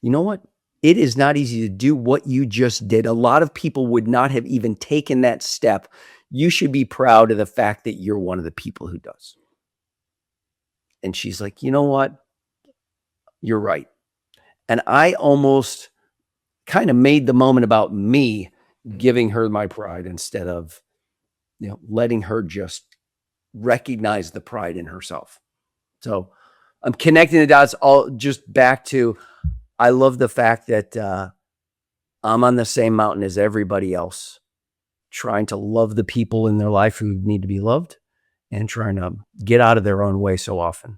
You know what? It is not easy to do what you just did. A lot of people would not have even taken that step. You should be proud of the fact that you're one of the people who does. And she's like, you know what? You're right. And I almost kind of made the moment about me giving her my pride instead of, letting her just recognize the pride in herself. So I'm connecting the dots all just back to, I love the fact that I'm on the same mountain as everybody else, trying to love the people in their life who need to be loved and trying to get out of their own way so often.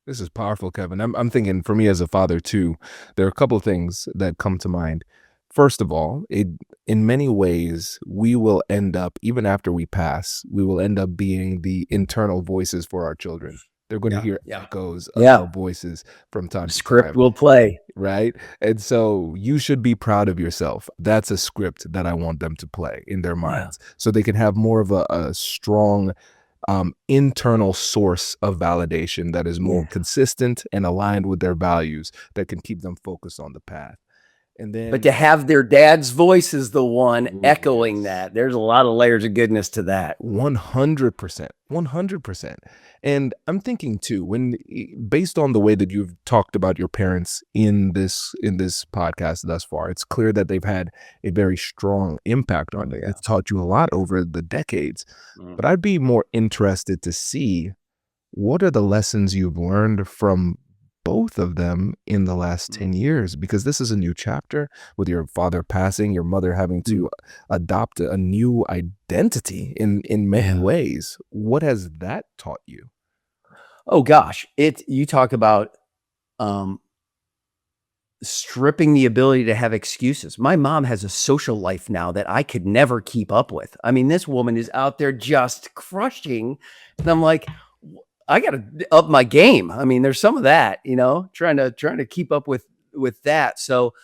This is powerful, Kevin. I'm thinking for me as a father too, there are a couple of things that come to mind. First of all, in many ways, we will end up, even after we pass, we will end up being the internal voices for our children. They're going to hear echoes of our voices from time to time. Script will play. Right? And so you should be proud of yourself. That's a script that I want them to play in their minds so they can have more of a strong internal source of validation that is more consistent and aligned with their values that can keep them focused on the path. But to have their dad's voice is the one echoing that. There's a lot of layers of goodness to that. 100%. 100%. And I'm thinking too, based on the way that you've talked about your parents in this podcast thus far, it's clear that they've had a very strong impact on you. It's taught you a lot over the decades. But I'd be more interested to see what are the lessons you've learned from both of them in the last 10 years, because this is a new chapter with your father passing, your mother having to adopt a new identity in many ways. What has that taught you? Oh gosh, you talk about stripping the ability to have excuses. My mom has a social life now that I could never keep up with. I mean, this woman is out there just crushing, and I'm like, I got to up my game. I mean, there's some of that, trying to keep up with that. So,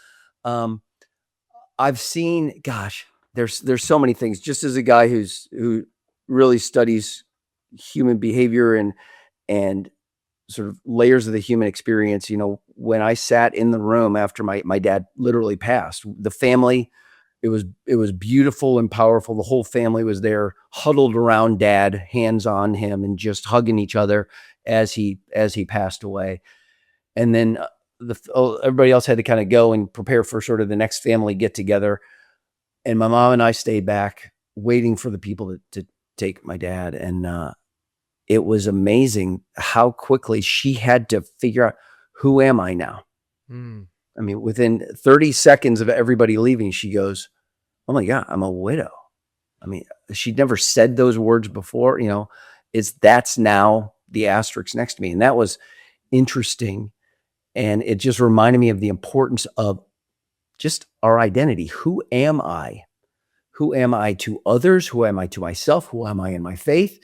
I've seen, gosh, there's so many things. Just as a guy who really studies human behavior and sort of layers of the human experience, when I sat in the room after my dad literally passed, the family, it was beautiful and powerful. The whole family was there, huddled around Dad, hands on him, and just hugging each other as he passed away. And then everybody else had to kind of go and prepare for sort of the next family get together. And my mom and I stayed back waiting for the people to take my dad. And it was amazing how quickly she had to figure out, who am I now? I mean, within 30 seconds of everybody leaving, she goes, oh my God, I'm a widow. I mean, she'd never said those words before, that's now the asterisk next to me. And that was interesting. And it just reminded me of the importance of just our identity. Who am I? Who am I to others? Who am I to myself? Who am I in my faith?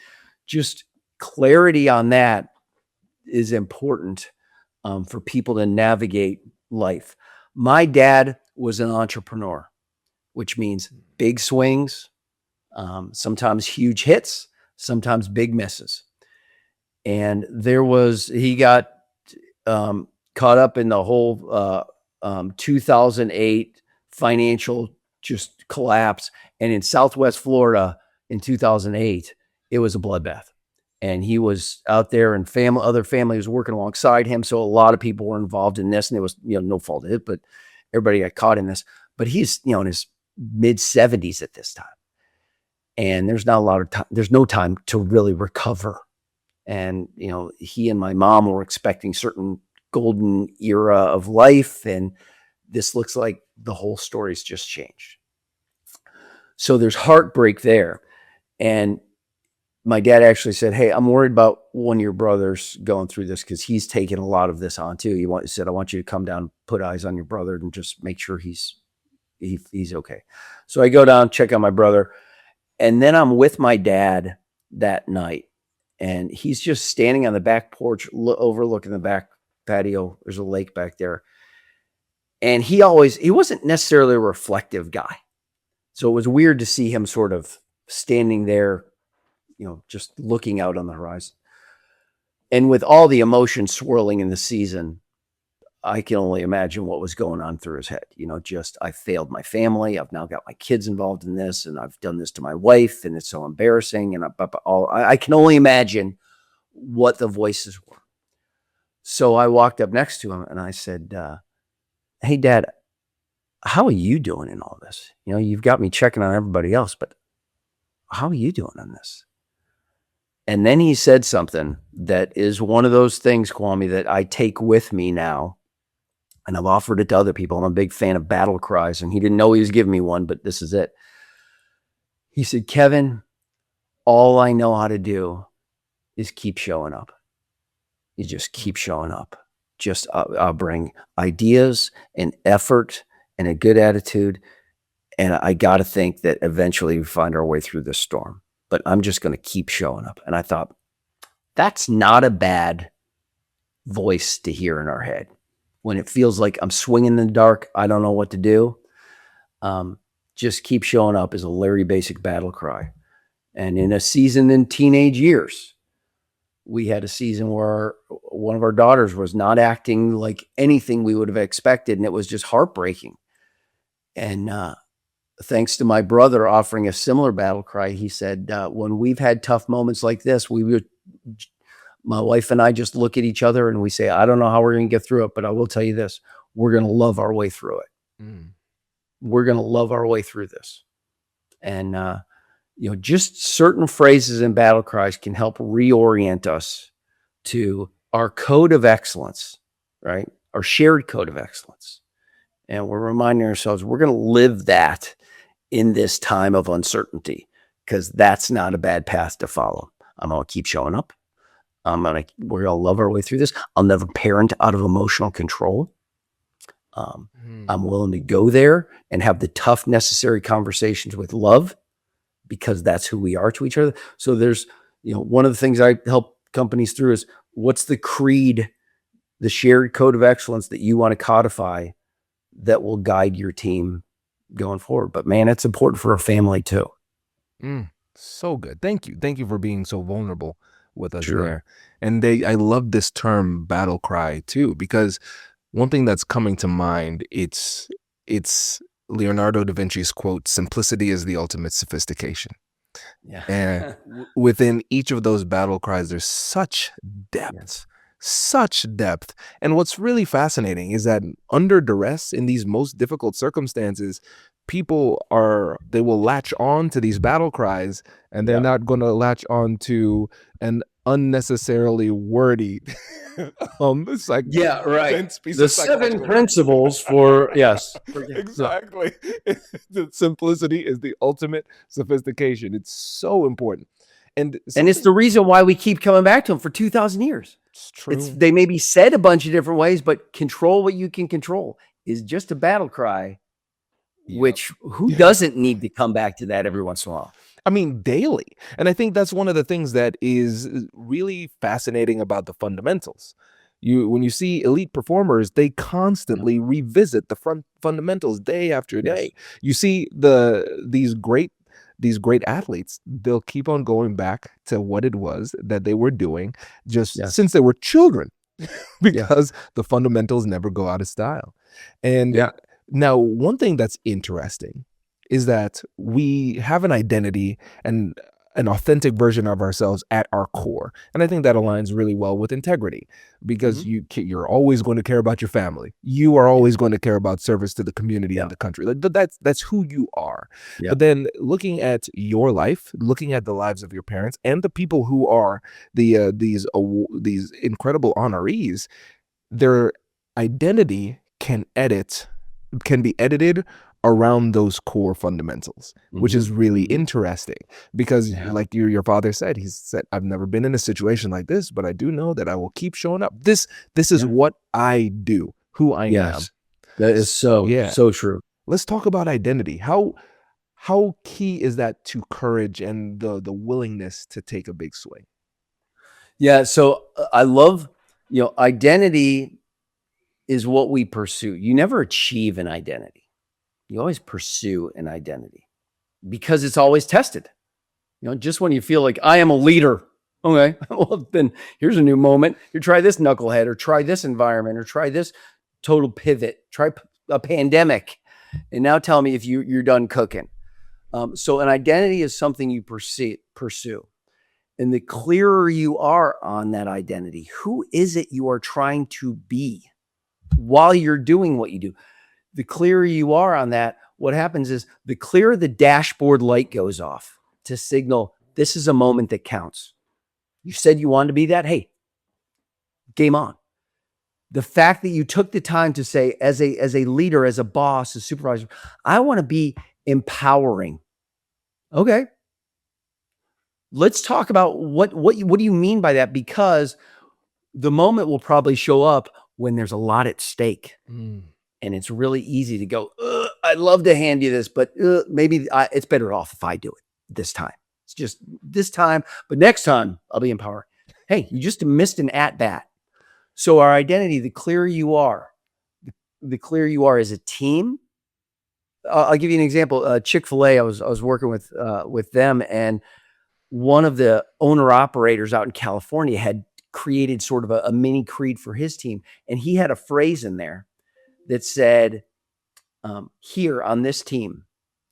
Just clarity on that is important for people to navigate life. My dad was an entrepreneur, which means big swings, sometimes huge hits, sometimes big misses. And he got caught up in the whole 2008 financial just collapse. And in Southwest Florida in 2008, it was a bloodbath. And he was out there, and other family was working alongside him. So a lot of people were involved in this, and it was, no fault of it, but everybody got caught in this. But he's, in his mid 70s at this time. And there's not a lot of time. There's no time to really recover. And, he and my mom were expecting certain golden era of life. And this looks like the whole story's just changed. So there's heartbreak there. And my dad actually said, hey, I'm worried about one of your brothers going through this because he's taking a lot of this on too. He said, I want you to come down, put eyes on your brother, and just make sure he's okay. So I go down, check on my brother. And then I'm with my dad that night. And he's just standing on the back porch, overlooking the back patio. There's a lake back there. And he wasn't necessarily a reflective guy. So it was weird to see him sort of standing there, just looking out on the horizon. And with all the emotion swirling in the season, I can only imagine what was going on through his head. I failed my family. I've now got my kids involved in this, and I've done this to my wife, and it's so embarrassing. And I can only imagine what the voices were. So I walked up next to him and I said, hey, Dad, how are you doing in all this? You've got me checking on everybody else, but how are you doing on this? And then he said something that is one of those things, Kwame, that I take with me now. And I've offered it to other people. I'm a big fan of battle cries, and he didn't know he was giving me one, but this is it. He said, Kevin, all I know how to do is keep showing up. You just keep showing up. Just I'll bring ideas and effort and a good attitude. And I got to think that eventually we find our way through this storm. But I'm just going to keep showing up. And I thought, that's not a bad voice to hear in our head. When it feels like I'm swinging in the dark, I don't know what to do. Just keep showing up is a Larry Basik battle cry. And in a season in teenage years, we had a season where one of our daughters was not acting like anything we would have expected. And it was just heartbreaking. And thanks to my brother offering a similar battle cry, he said, when we've had tough moments like this, my wife and I just look at each other and we say, I don't know how we're going to get through it, but I will tell you this, we're going to love our way through it. We're going to love our way through this. And, just certain phrases and battle cries can help reorient us to our code of excellence, right? Our shared code of excellence. And we're reminding ourselves we're going to live that in this time of uncertainty, because that's not a bad path to follow. I'm going to keep showing up. We're going to love our way through this. I'll never parent out of emotional control. I'm willing to go there and have the tough, necessary conversations with love, because that's who we are to each other. So there's, one of the things I help companies through is, what's the creed, the shared code of excellence that you want to codify that will guide your team going forward? But man, it's important for a family too. So good. Thank you. Thank you for being so vulnerable with us there. And I love this term battle cry too, because one thing that's coming to mind, it's Leonardo da Vinci's quote, simplicity is the ultimate sophistication. Yeah. And within each of those battle cries, there's such depth, such depth. And what's really fascinating is that under duress, in these most difficult circumstances, they will latch on to these battle cries, and they're Yeah. not going to latch on to an unnecessarily wordy it's like Yeah, right. dense piece The of 7 psychological. principles for yes. Exactly. The simplicity is the ultimate sophistication. It's so important. And It's the reason why we keep coming back to them for 2,000 years. it's true. They may be said a bunch of different ways, but control what you can control is just a battle cry, which who doesn't need to come back to that every once in a while? I mean, daily. And I think that's one of the things that is really fascinating about the fundamentals. When you see elite performers, they constantly revisit the fundamentals day after day. You see these great athletes, they'll keep on going back to what it was that they were doing just since they were children, because the fundamentals never go out of style. And now, one thing that's interesting is that we have an identity and an authentic version of ourselves at our core. And I think that aligns really well with integrity, because you're always going to care about your family. You are always going to care about service to the community and the country. That's who you are. But then looking at your life, looking at the lives of your parents and the people who are these incredible honorees, their identity can be edited around those core fundamentals, which is really interesting, because like your father said, he said, I've never been in a situation like this, but I do know that I will keep showing up. This is what I do, who I am. That is so true. Let's talk about identity. How key is that to courage and the willingness to take a big swing? Yeah. So I love, identity is what we pursue. You never achieve an identity. You always pursue an identity because it's always tested. Just when you feel like I am a leader, okay, well, then here's a new moment. You try this knucklehead, or try this environment, or try this total pivot, try a pandemic, and now tell me if you're done cooking. So an identity is something you pursue. And the clearer you are on that identity, who is it you are trying to be while you're doing what you do? The clearer you are on that, what happens is the clearer the dashboard light goes off to signal this is a moment that counts. You said you wanted to be that. Hey, game on. The fact that you took the time to say, as a leader, as a boss, a supervisor, I want to be empowering. Okay. Let's talk about what do you mean by that? Because the moment will probably show up when there's a lot at stake. And it's really easy to go, I'd love to hand you this, but maybe it's better off if I do it this time. It's just this time, but next time I'll be empowering. Hey, you just missed an at-bat. So our identity, the clearer you are, the clearer you are as a team. I'll give you an example. Chick-fil-A, I was working with them, and one of the owner-operators out in California had created sort of a mini creed for his team, and he had a phrase in there that said, here on this team,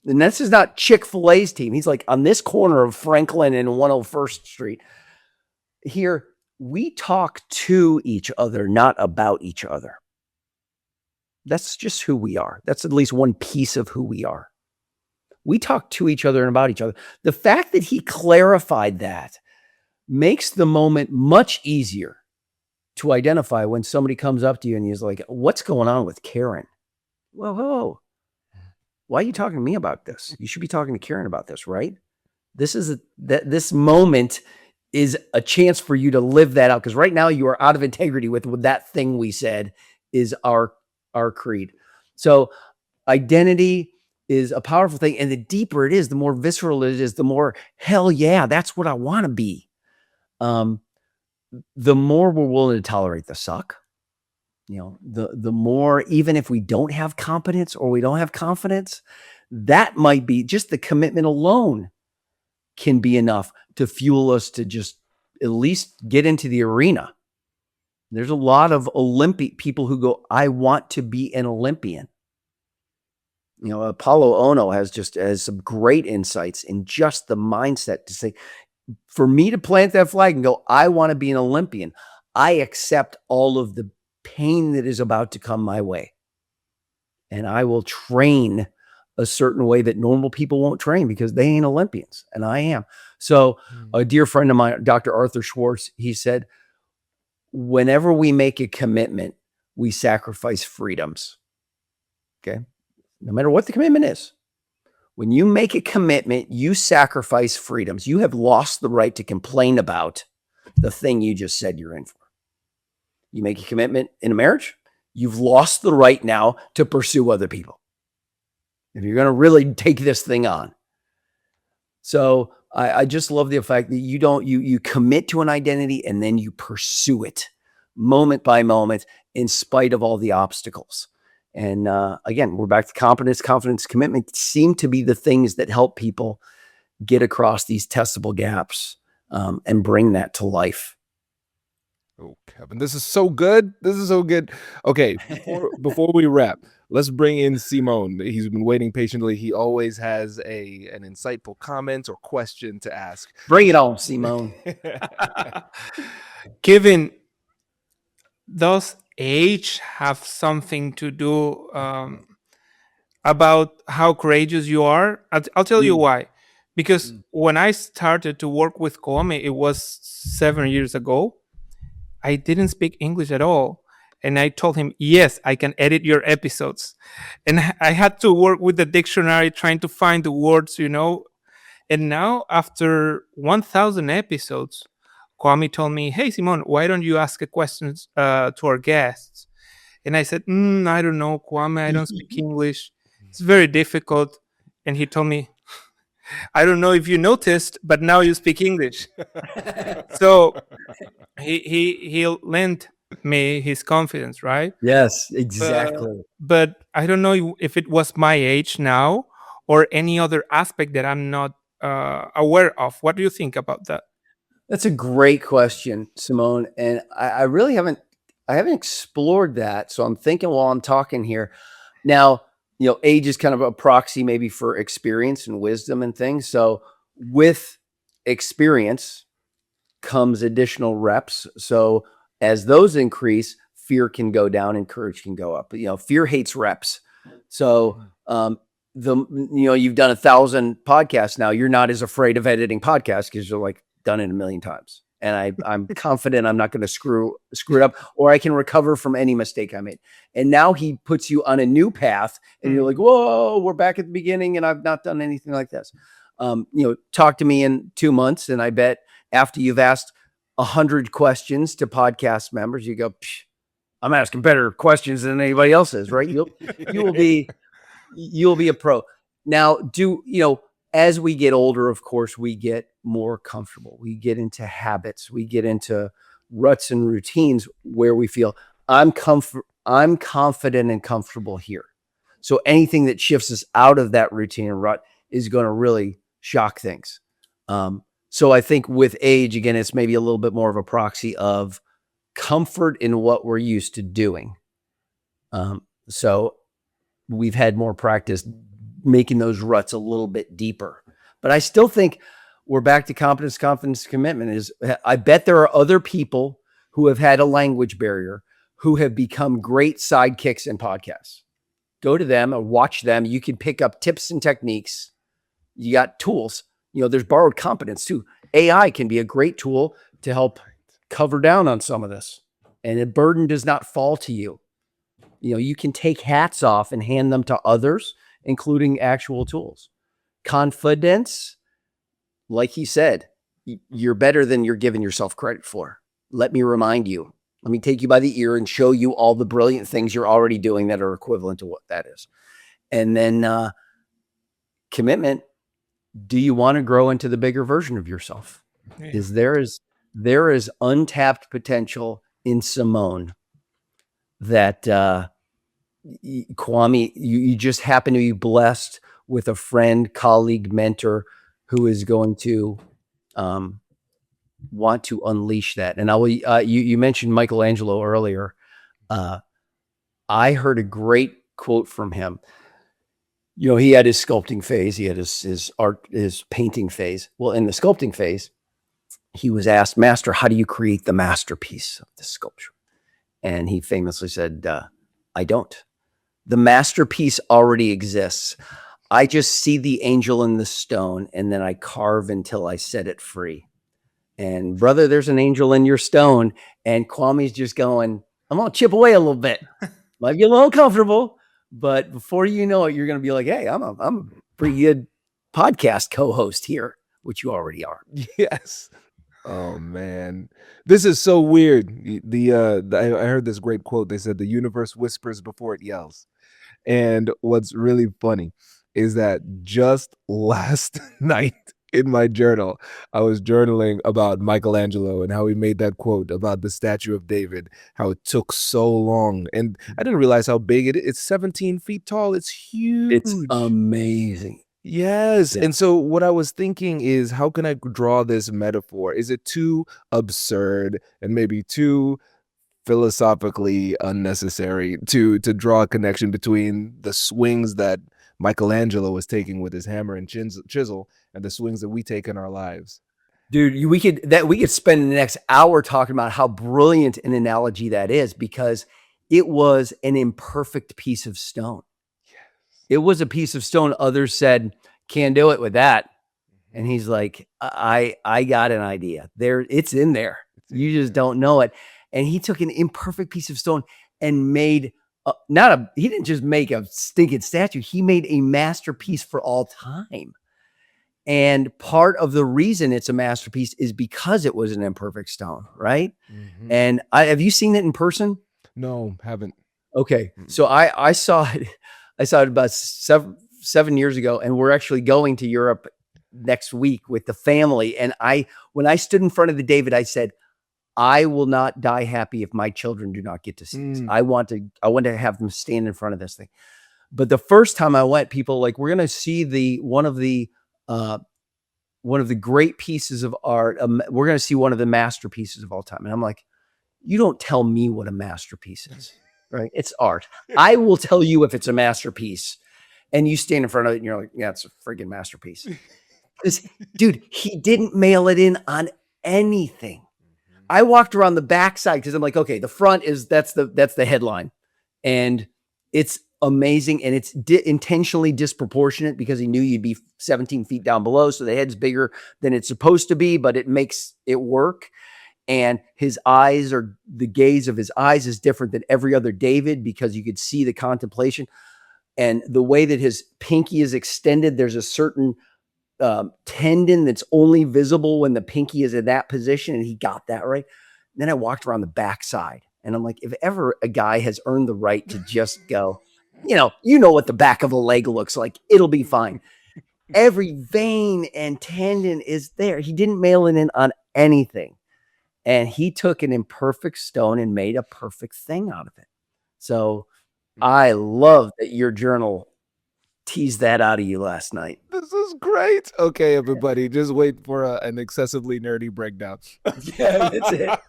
and this is not Chick-fil-A's team. He's like, on this corner of Franklin and 101st Street, here, we talk to each other, not about each other. That's just who we are. That's at least one piece of who we are. We talk to each other and about each other. The fact that he clarified that makes the moment much easier to identify when somebody comes up to you and he's like, what's going on with Karen? Well, whoa. Why are you talking to me about this? You should be talking to Karen about this, right? This moment is a chance for you to live that out, because right now you are out of integrity with that thing we said is our creed. So identity is a powerful thing. And the deeper it is, the more visceral it is, the more hell yeah, that's what I want to be. The more we're willing to tolerate the suck, the more, even if we don't have competence or we don't have confidence, that might be just the commitment alone can be enough to fuel us to just at least get into the arena. There's a lot of Olympic people who go, I want to be an Olympian. Apollo Ono has some great insights in just the mindset to say, for me to plant that flag and go, I want to be an Olympian, I accept all of the pain that is about to come my way. And I will train a certain way that normal people won't train because they ain't Olympians and I am. So a dear friend of mine, Dr. Arthur Schwartz, he said, whenever we make a commitment, we sacrifice freedoms. Okay. No matter what the commitment is, when you make a commitment, you sacrifice freedoms. You have lost the right to complain about the thing you just said you're in for. You make a commitment in a marriage, you've lost the right now to pursue other people. If you're going to really take this thing on. So I just love the fact that you commit to an identity and then you pursue it moment by moment in spite of all the obstacles. And again, we're back to competence, confidence, commitment seem to be the things that help people get across these testable gaps and bring that to life. Oh, Kevin, this is so good. This is so good. Okay, before we wrap, let's bring in Simone. He's been waiting patiently. He always has an insightful comment or question to ask. Bring it on, Simone. Kevin, does age have something to do about how courageous you are? I'll tell you why. Because when I started to work with Kwame, it was 7 years ago. I didn't speak English at all. And I told him, yes, I can edit your episodes. And I had to work with the dictionary trying to find the words, And now, after 1,000 episodes, Kwame told me, hey, Simon, why don't you ask a question to our guests? And I said, I don't know, Kwame, I don't speak English. It's very difficult. And he told me, I don't know if you noticed, but now you speak English. So he lent me his confidence, right? Yes, exactly. But I don't know if it was my age now or any other aspect that I'm not aware of. What do you think about that? That's a great question, Simone. And I really haven't explored that. So I'm thinking while I'm talking here. Now, age is kind of a proxy maybe for experience and wisdom and things. So with experience comes additional reps. So as those increase, fear can go down and courage can go up. But, fear hates reps. So you've done 1,000 podcasts now. You're not as afraid of editing podcasts because you're like done it a million times. And I'm confident I'm not going to screw it up, or I can recover from any mistake I made. And now he puts you on a new path and you're like, whoa, we're back at the beginning and I've not done anything like this. Talk to me in 2 months. And I bet after you've asked 100 questions to podcast members, you go, I'm asking better questions than anybody else is, right? You'll be a pro. Now, as we get older, of course, we get more comfortable. We get into habits. We get into ruts and routines where we feel I'm confident and comfortable here. So anything that shifts us out of that routine and rut is going to really shock things. So I think with age, again, it's maybe a little bit more of a proxy of comfort in what we're used to doing. So we've had more practice making those ruts a little bit deeper. But I still think we're back to competence, confidence, commitment. I bet there are other people who have had a language barrier who have become great sidekicks in podcasts. Go to them or watch them. You can pick up tips and techniques. You got tools. There's borrowed competence too. AI can be a great tool to help cover down on some of this. And a burden does not fall to you. You can take hats off and hand them to others, including actual tools. Confidence, like he said, you're better than you're giving yourself credit for. Let me remind you. Let me take you by the ear and show you all the brilliant things you're already doing that are equivalent to what that is. And then commitment. Do you want to grow into the bigger version of yourself? Yeah. There is untapped potential in Simone that Kwame, you just happen to be blessed with a friend, colleague, mentor who is going to want to unleash that. And I will. You mentioned Michelangelo earlier. I heard a great quote from him. He had his sculpting phase. He had his art, his painting phase. Well, in the sculpting phase, he was asked, Master, how do you create the masterpiece of this sculpture? And he famously said, I don't. The masterpiece already exists. I just see the angel in the stone, and then I carve until I set it free. And brother, there's an angel in your stone. And Kwame's just going, I'm going to chip away a little bit. Might be a little uncomfortable, but before you know it, you're going to be like, hey, I'm a pretty good podcast co-host here, which you already are. Yes. Oh man, this is so weird. I heard this great quote. They said the universe whispers before it yells. And what's really funny is that just last night in my journal, I was journaling about Michelangelo and how he made that quote about the statue of David, how it took so long. And I didn't realize how big it is. It's 17 feet tall. It's huge. It's amazing. Yes. Yeah. And so what I was thinking is, how can I draw this metaphor? Is it too absurd and maybe too philosophically unnecessary to draw a connection between the swings that Michelangelo was taking with his hammer and chisel and the swings that we take in our lives? Dude, we could spend the next hour talking about how brilliant an analogy that is, because it was an imperfect piece of stone. It was a piece of stone. Others said, can't do it with that. And he's like, I got an idea. It's in there. You just don't know it. And he took an imperfect piece of stone and made he didn't just make a stinking statue. He made a masterpiece for all time. And part of the reason it's a masterpiece is because it was an imperfect stone, right? Mm-hmm. And have you seen it in person? No, haven't. Okay. So I saw it. I saw it about 7 years ago, and we're actually going to Europe next week with the family. And when I stood in front of the David, I said, I will not die happy if my children do not get to see this. I want to have them stand in front of this thing. But the first time I went, people like, we're going to see one of the great pieces of art. We're going to see one of the masterpieces of all time. And I'm like, you don't tell me what a masterpiece is, right? It's art. I will tell you if it's a masterpiece. And you stand in front of it and you're like, yeah, it's a friggin' masterpiece. Because, dude, he didn't mail it in on anything. I walked around the backside because I'm like, okay, the front that's the headline. And it's amazing. And it's intentionally disproportionate because he knew you'd be 17 feet down below. So the head's bigger than it's supposed to be, but it makes it work. And the gaze of his eyes is different than every other David because you could see the contemplation. And the way that his pinky is extended, there's a certain tendon that's only visible when the pinky is in that position. And he got that right. And then I walked around the backside and I'm like, if ever a guy has earned the right to just go, you know what the back of a leg looks like, it'll be fine. Every vein and tendon is there. He didn't mail it in on anything. And he took an imperfect stone and made a perfect thing out of it. So I love that your journal teased that out of you last night. This is great. Okay, everybody, just wait for an excessively nerdy breakdown. Yeah, that's it.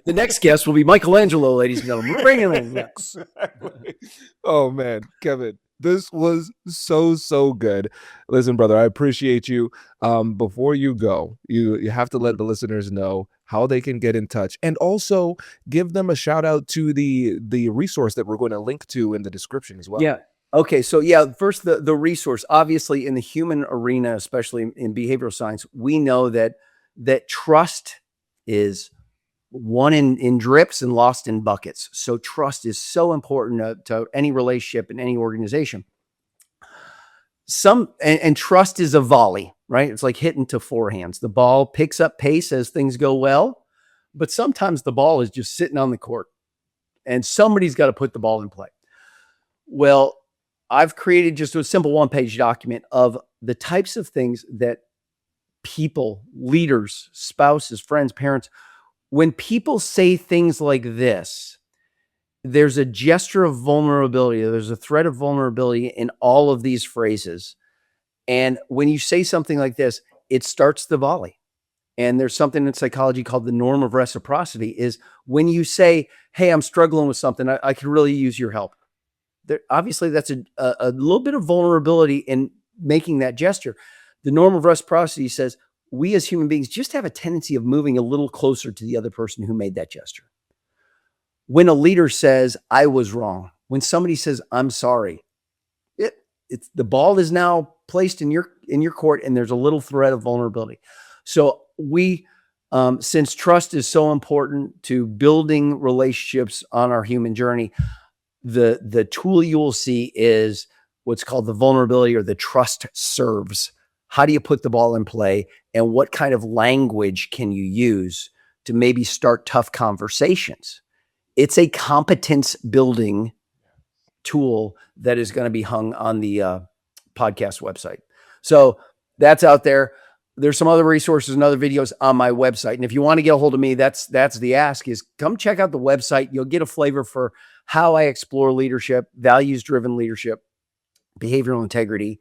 The next guest will be Michelangelo, ladies and gentlemen. We're bringing him in. Exactly. Oh, man, Kevin, this was so good. Listen, brother, I appreciate you. Before you go, you have to let the listeners know how they can get in touch, and also give them a shout out to the resource that we're going to link to in the description as well. Yeah. Okay. So first the resource, obviously in the human arena, especially in behavioral science, we know that trust is won in drips and lost in buckets. So trust is so important to any relationship in any organization. And trust is a volley, right? It's like hitting to forehands. The ball picks up pace as things go well, but sometimes the ball is just sitting on the court and somebody's got to put the ball in play. Well, I've created just a simple one-page document of the types of things that people, leaders, spouses, friends, parents, when people say things like this, there's a gesture of vulnerability. There's a thread of vulnerability in all of these phrases. And when you say something like this, it starts the volley. And there's something in psychology called the norm of reciprocity, is when you say, hey, I'm struggling with something, I could really use your help. Obviously, that's a little bit of vulnerability in making that gesture. The norm of reciprocity says, we as human beings just have a tendency of moving a little closer to the other person who made that gesture. When a leader says, I was wrong, when somebody says, I'm sorry, it's the ball is now placed in your court, and there's a little thread of vulnerability. So since trust is so important to building relationships on our human journey, the tool you will see is what's called the vulnerability or the trust serves. How do you put the ball in play, and what kind of language can you use to maybe start tough conversations? It's a competence building tool that is going to be hung on the podcast website. So that's out there. There's some other resources and other videos on my website. And if you want to get a hold of me, that's the ask, is come check out the website. You'll get a flavor for how I explore leadership, values-driven leadership, behavioral integrity,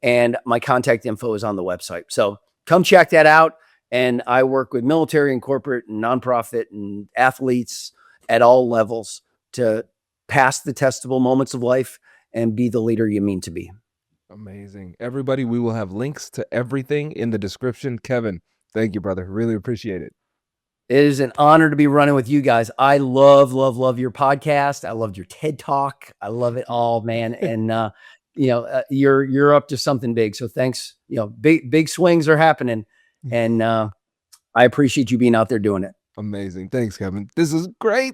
and my contact info is on the website. So come check that out. And I work with military and corporate and nonprofit and athletes at all levels to pass the testable moments of life and be the leader you mean to be. Amazing. Everybody, we will have links to everything in the description. Kevin, thank you, brother. Really appreciate it. It is an honor to be running with you guys. I love your podcast. I loved your TED Talk. I love it all, man. And you're up to something big. So thanks. Big swings are happening, and I appreciate you being out there doing it. Amazing. Thanks, Kevin. This is great.